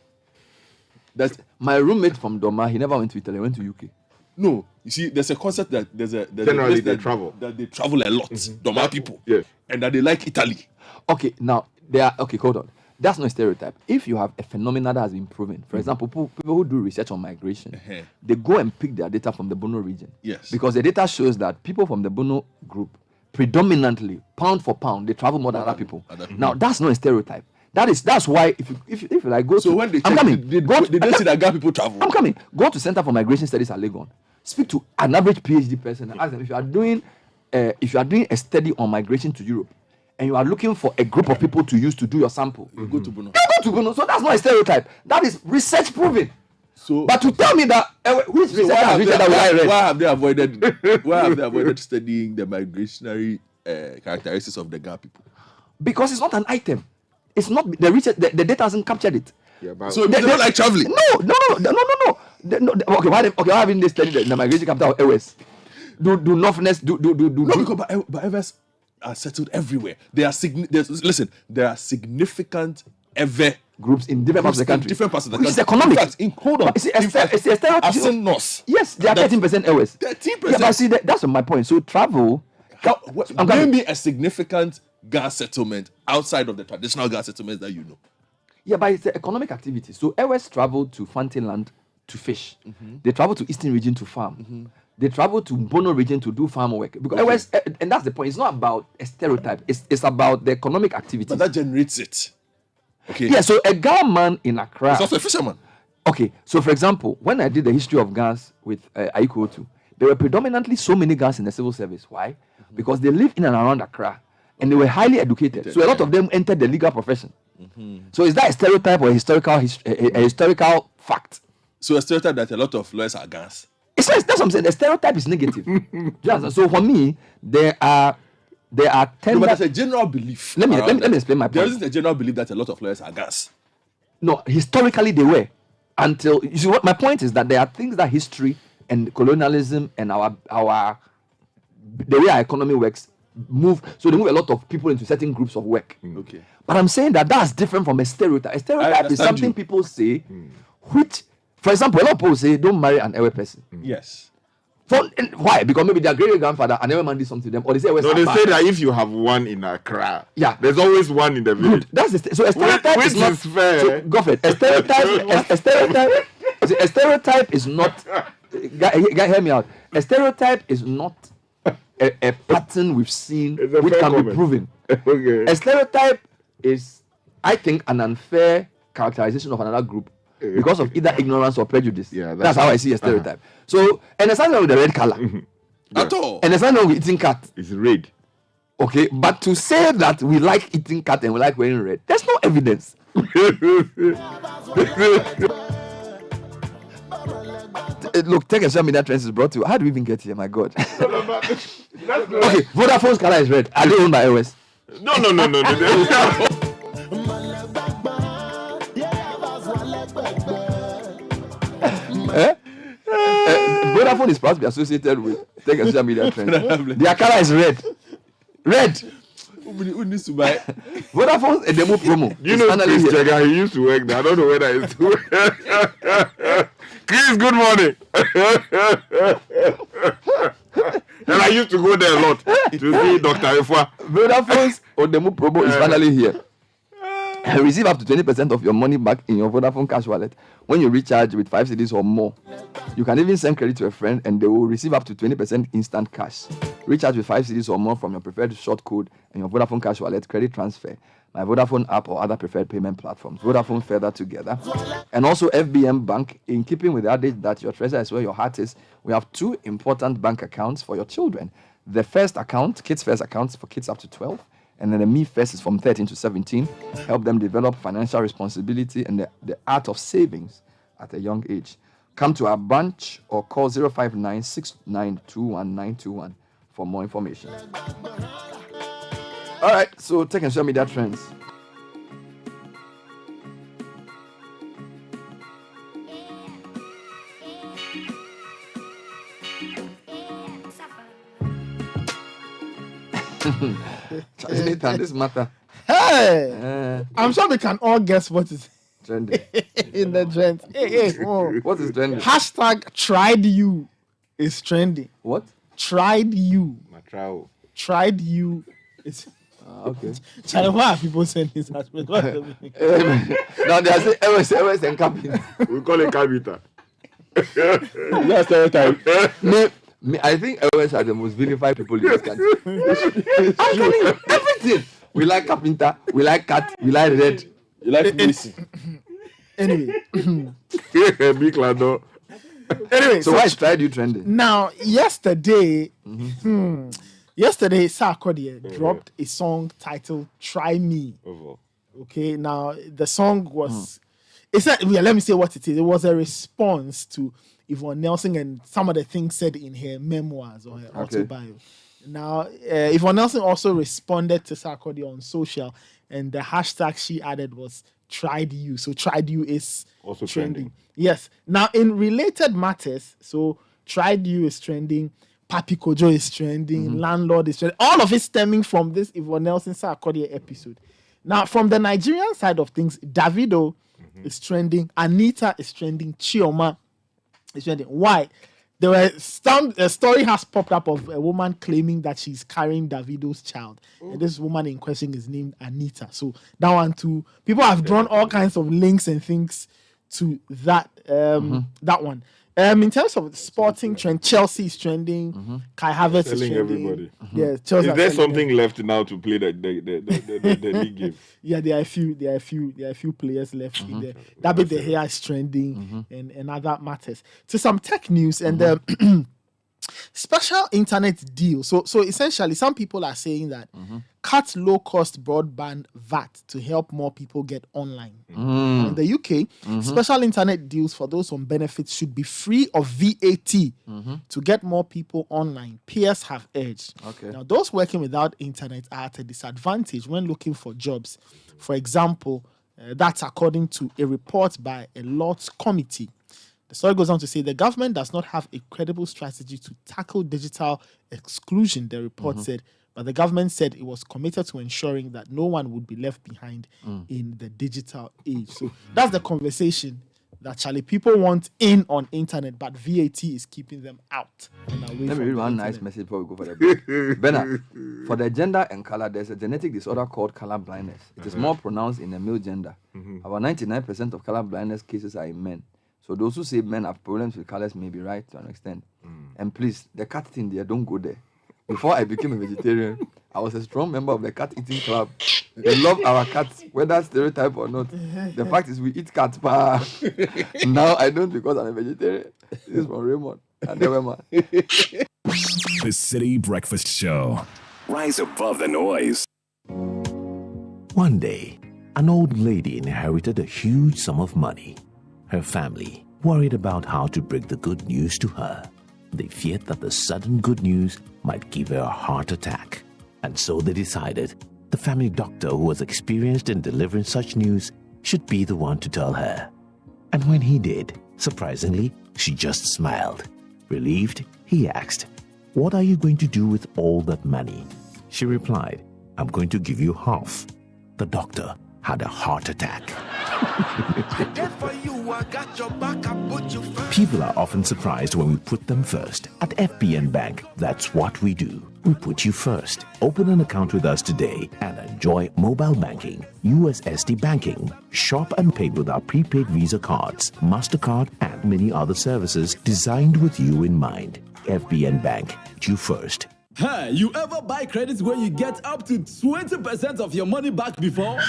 That's my roommate from Doma. He never went to Italy. He went to UK. No, you see, there's a concept that generally they travel. That they travel a lot. Doma people. Yes. And that they like Italy. Okay, now hold on. That's not a stereotype. If you have a phenomenon that has been proven, for example, people who do research on migration, they go and pick their data from the Bono region. Yes. Because the data shows that people from the Bono group, predominantly, pound for pound, they travel more than other people. Now, that's not a stereotype. That's why if you like go so to... when they I'm coming. They don't see that Ga people travel. I'm coming. Go to Center for Migration Studies at Legon. Speak to an average PhD person and ask them if you are doing a study on migration to Europe, and you are looking for a group of people to use to do your sample. You go to Bono. You go to Bono. So that's not a stereotype. That is research proven. So, but to tell me that which researcher has written that I read? Why have they avoided studying the migratory characteristics of the Ga people? Because it's not an item. It's not the research. The data hasn't captured it. Yeah, but so they don't like traveling. No. Okay, why haven't they studied the migration capital of Airways? Do Northness do? No, because but Airways are settled everywhere. There are significant groups in different parts of the country. Different parts of the country. It's economic. Hold on. It's a stereotype. Yes, they are 13% Airways. 13%. Yeah, but see, that's my point. So travel. Name me a significant gas settlement outside of the traditional gas settlements that you know. Yeah, but it's an economic activity. So Airways travel to Fantaland to fish. Mm-hmm. They travel to Eastern region to farm. Mm-hmm. They travel to Bono region to do farm work. Because Airways, and that's the point. It's not about a stereotype. It's about the economic activity. But that generates it. Okay. Yeah. So a Ga man in Accra. He's also a fisherman. Okay. So for example, when I did the history of gas with Aiko Otu, there were predominantly so many Gas in the civil service. Why? Mm-hmm. Because they live in and around Accra. And they were highly educated. So a lot of them entered the legal profession. Mm-hmm. So is that a stereotype or a historical fact? So a stereotype that a lot of lawyers are Gans. That's what I'm saying. The stereotype is negative. So for me, there are 10. No, but there's a general belief. Let me explain my point. There isn't a general belief that a lot of lawyers are Gans. No, historically they were. Until you see what my point is that there are things that history and colonialism and the way our economy works move. So they move a lot of people into certain groups of work. Okay. But I'm saying that's different from a stereotype. A stereotype is something people say, which, for example, a lot of people say, don't marry an Ewe person. Yes. Why? Because maybe their great grandfather and Ewe man did something to them, or they say, no, they say that if you have one in Accra, yeah, there's always one in the village. Good. That's so a stereotype which is not fair. So, go for it. A stereotype is not. Hear me out. A stereotype is not a pattern we've seen which can be proven. Okay. A stereotype is, I think, an unfair characterization of another group because of either ignorance or prejudice. Yeah, that's how I see a stereotype. So, and there's nothing wrong with the red color. At all. And there's nothing wrong with eating cat. It's red. Okay, but to say that we like eating cat and we like wearing red, there's no evidence. Look, Take a Show Media Trends is brought to you. How do we even get here? My God. Okay, Vodafone's color is red. Are they owned by Airways? No. Vodafone is proud to be associated with Take a Show Media Trends. Their color is red. Red. Who needs to buy? Vodafone's a demo promo. You know Chris Jagger, he used to work there. I don't know whether it's true. Chris, good morning. And I used to go there a lot to see Dr. Efwa. Vodafone's Odemu promo is finally here. Receive up to 20% of your money back in your Vodafone cash wallet when you recharge with 5 cedis or more. You can even send credit to a friend and they will receive up to 20% instant cash. Recharge with 5 cedis or more from your preferred short code and your Vodafone cash wallet, credit transfer, my Vodafone app or other preferred payment platforms. Vodafone further together. And also FBM Bank, in keeping with the adage that your treasure is where your heart is, we have 2 important bank accounts for your children. The first account, Kids First accounts for kids up to 12. And then the Me First is from 13 to 17. Help them develop financial responsibility and the art of savings at a young age. Come to our branch or call 059-6921-921 for more information. All right, so tech and social media trends. Nathan, this matter. Hey, I'm sure we can all guess what is trending in the trend. Hey, what is trending? Hashtag tried you is trending. What? Tried you. Matrao. Tried you is. Okay. Charlie, why are people saying this? Now they are saying LS and Capita. We call it Capita. That's stereotype. I think LS are the most vilified people in this country. I'm telling you, everything. We like Capita, we like Cat, we like Red, you like Lucy. Anyway. Big Lando. Anyway, so why tried you trending? Now, yesterday, Sarkodie dropped a song titled "Try Me." Okay, now the song was. It's not. Yeah, let me say what it is. It was a response to Yvonne Nelson and some of the things said in her memoirs or her autobiography. Now, Yvonne Nelson also responded to Sarkodie on social, and the hashtag she added was "tried you." So "tried you" is also trending. Yes. Now, in related matters, so "tried you" is trending. Papi Kojo is trending. Landlord is trending. All of it stemming from this Yvonne Nelson Sarkodie episode. Now, from the Nigerian side of things, Davido is trending. Anita is trending. Chioma is trending. Why? There were a story has popped up of a woman claiming that she's carrying Davido's child. And this woman in question is named Anita. So that one too, people have drawn all kinds of links and things to that that one. In terms of sporting trend, Chelsea is trending. Kai Havertz is trending. Everybody. Yeah, Chelsea. Is there something left now to play the league game? Yeah, there are a few players left in there. David De Gea is trending and other matters. To some tech news and special internet deal. So essentially, some people are saying that cut low-cost broadband VAT to help more people get online. In the UK, special internet deals for those on benefits should be free of VAT to get more people online. Peers have urged. Now, those working without internet are at a disadvantage when looking for jobs. For example, that's according to a report by a Lords committee. The story goes on to say the government does not have a credible strategy to tackle digital exclusion, the report said, but the government said it was committed to ensuring that no one would be left behind in the digital age. So that's the conversation that Charlie people want in on internet, but VAT is keeping them out. Let me read one nice message before we go for the break. Bernard, for the gender and color, there's a genetic disorder called color blindness. It is more pronounced in the male gender. About 99% of color blindness cases are in men. So those who say men have problems with colors may be right to an extent. And please, the cat thing there, don't go there. Before I became a vegetarian, I was a strong member of the cat eating club. We love our cats, whether stereotype or not. The fact is we eat cats. Now I don't because I'm a vegetarian. This is from Raymond. And man. The Citi Breakfast Show. Rise above the noise. One day, an old lady inherited a huge sum of money. Her family worried about how to break the good news to her. They feared that the sudden good news might give her a heart attack. And so they decided the family doctor who was experienced in delivering such news should be the one to tell her. And when he did, surprisingly, she just smiled. Relieved, he asked, "What are you going to do with all that money?" She replied, "I'm going to give you half." The doctor had a heart attack. People are often surprised when we put them first. At FBN Bank, that's what we do. We put you first. Open an account with us today and enjoy mobile banking, USSD banking, shop and pay with our prepaid Visa cards, MasterCard, and many other services designed with you in mind. FBN Bank, you first. Hey, you ever buy credits where you get up to 20% of your money back before?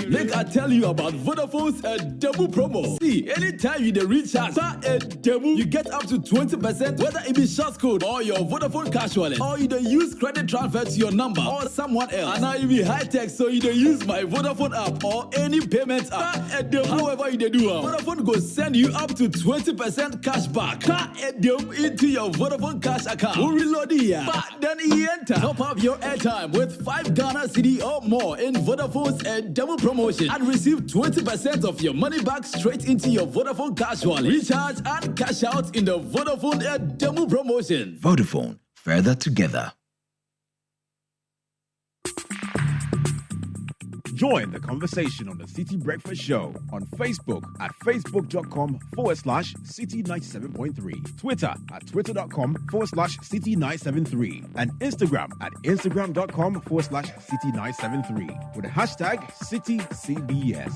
Make I tell you about Vodafone's demo promo. See, anytime you recharge a demo, you get up to 20%, whether it be short code or your Vodafone cash wallet, or you use credit transfer to your number or someone else. And now you be high tech, so you use my Vodafone app or any payment app. However you do, Vodafone go send you up to 20% cash back into your Vodafone cash account. We'll reload it, but then you enter. Top up your airtime with 5 Ghana Cedi or more in Vodafone's demo promotion and receive 20% of your money back straight into your Vodafone cash wallet. Recharge and cash out in the Vodafone demo promotion. Vodafone, further together. Join the conversation on the Citi Breakfast Show on Facebook at facebook.com/Citi97.3, Twitter at twitter.com/Citi973, and Instagram at instagram.com/Citi973 with the hashtag CitiCBS.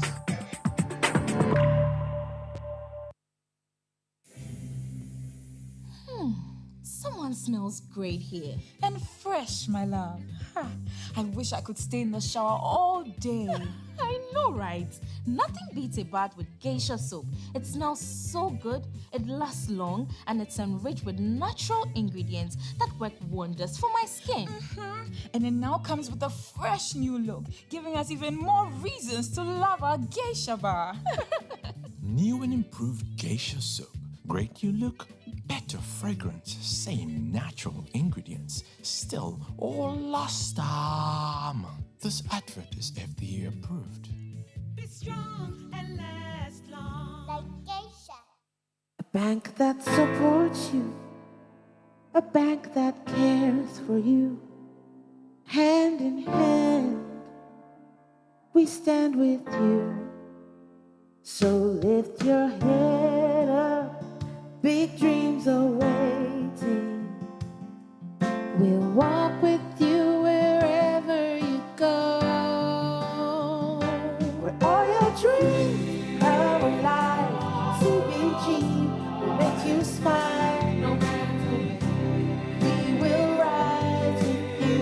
Someone smells great here. And fresh, my love. I wish I could stay in the shower all day. I know, right? Nothing beats a bath with geisha soap. It smells so good, it lasts long, and it's enriched with natural ingredients that work wonders for my skin. And it now comes with a fresh new look, giving us even more reasons to love our geisha bar. New and improved geisha soap. Great new look, better fragrance, same natural ingredients, still all last time. This advert is FDA approved. Be strong and last long. Like geisha. A bank that supports you. A bank that cares for you. Hand in hand, we stand with you. So lift your head up. Big dreams are waiting. We'll walk with you wherever you go. Where all your dreams come alive. CBG will make you smile. No matter we will rise with you.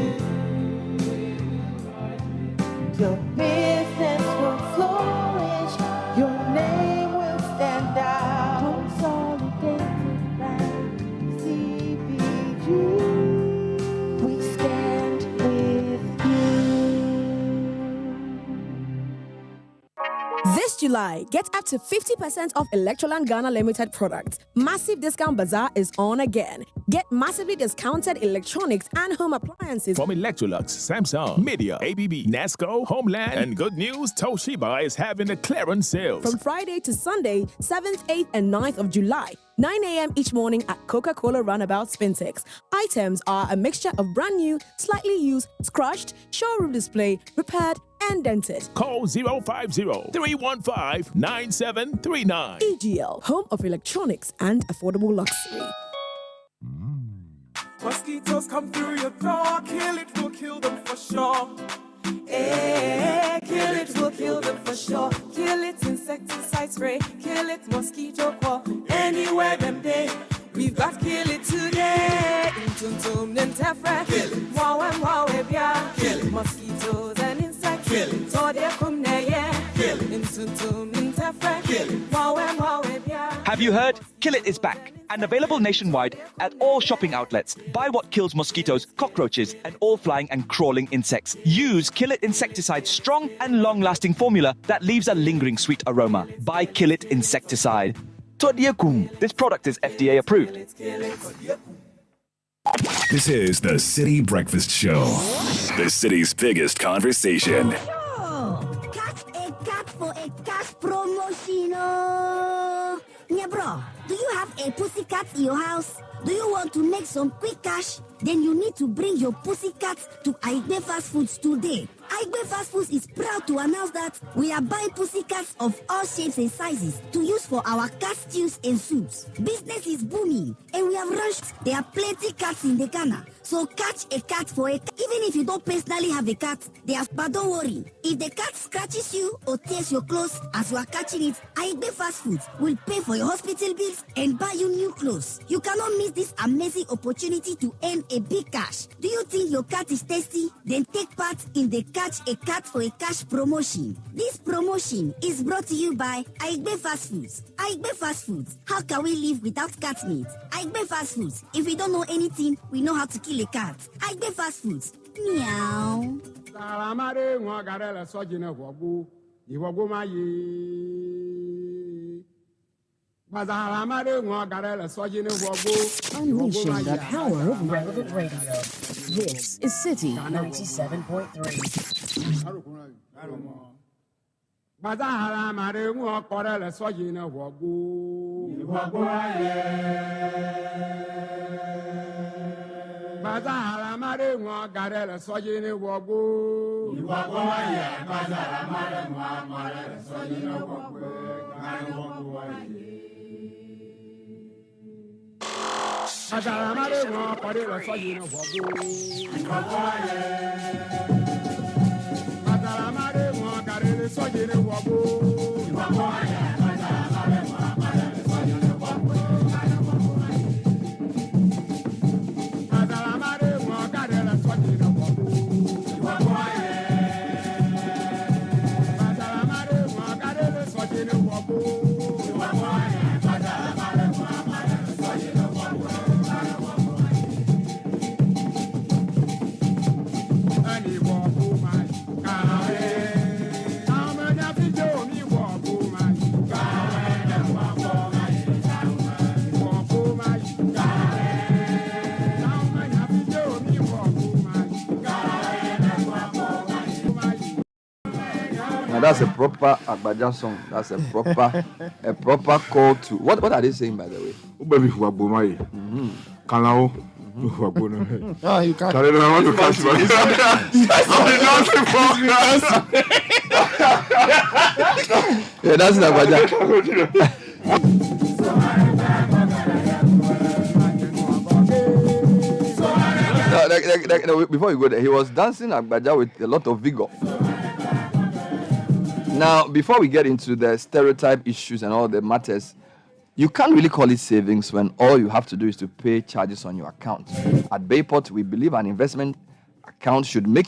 Your business will flourish. Your name will stand out. We stand with you. This July, get up to 50% off Electroland Ghana Limited products. Massive Discount Bazaar is on again. Get massively discounted electronics and home appliances from Electrolux, Samsung, Media, ABB, Nasco, Homeland, and good news, Toshiba is having a clearance sale. From Friday to Sunday, 7th, 8th, and 9th of July, 9 a.m. each morning at Coca-Cola Roundabout Spintex. Items are a mixture of brand new, slightly used, scratched, showroom display, repaired, and dented. Call 050-315-9739. EGL, home of electronics and affordable luxury. Mosquitoes come through your door, kill it, will kill them for sure. Hey, kill it, will kill them for sure. Kill it, insecticide spray, kill it, mosquito call. Anywhere them day, we've got kill it today. Intuntum nentefra, kill it. Wow and wow, kill it. Mosquitoes and insects, kill it. So they come there, yeah, kill it. Intuntum nentefra, kill it. Wow and wow, Have you heard? Kill It is back and available nationwide at all shopping outlets. Buy what kills mosquitoes, cockroaches, and all flying and crawling insects. Use Kill It Insecticide's strong and long-lasting formula that leaves a lingering sweet aroma. Buy Kill It Insecticide. This product is FDA approved. This is the Citi Breakfast Show, the city's biggest conversation. Catch a cat for a cash promotion. Yeah, bro, do you have a pussycat in your house? Do you want to make some quick cash? Then you need to bring your pussycat to Aide Fast Foods today. Aigbe Fast Foods is proud to announce that we are buying pussycats of all shapes and sizes to use for our cat stews and soups. Business is booming, and we have rushed. There are plenty cats in the Ghana, so catch a cat for a cat. Even if you don't personally have a cat, but don't worry. If the cat scratches you or tears your clothes as you are catching it, Aigbe Fast Foods will pay for your hospital bills and buy you new clothes. You cannot miss this amazing opportunity to earn a big cash. Do you think your cat is tasty? Then take part in the Catch a Cat for a Cash promotion. This promotion is brought to you by Aigbe Fast Foods. Aigbe Fast Foods. How can we live without cat meat? Aigbe Fast Foods. If we don't know anything, we know how to kill a cat. Aigbe Fast Foods. Meow. Unleashing the power of relevant radio. This is City 97.3. Now that's a proper Agbaja song. That's a proper call to what are they saying, by the way? Oh, you can't. Yeah, that's an Agbaja. No, before you go there, he was dancing Agbaja with a lot of vigor. Now, before we get into the stereotype issues and all the matters, you can't really call it savings when all you have to do is to pay charges on your account. At Bayport, we believe an investment account should make you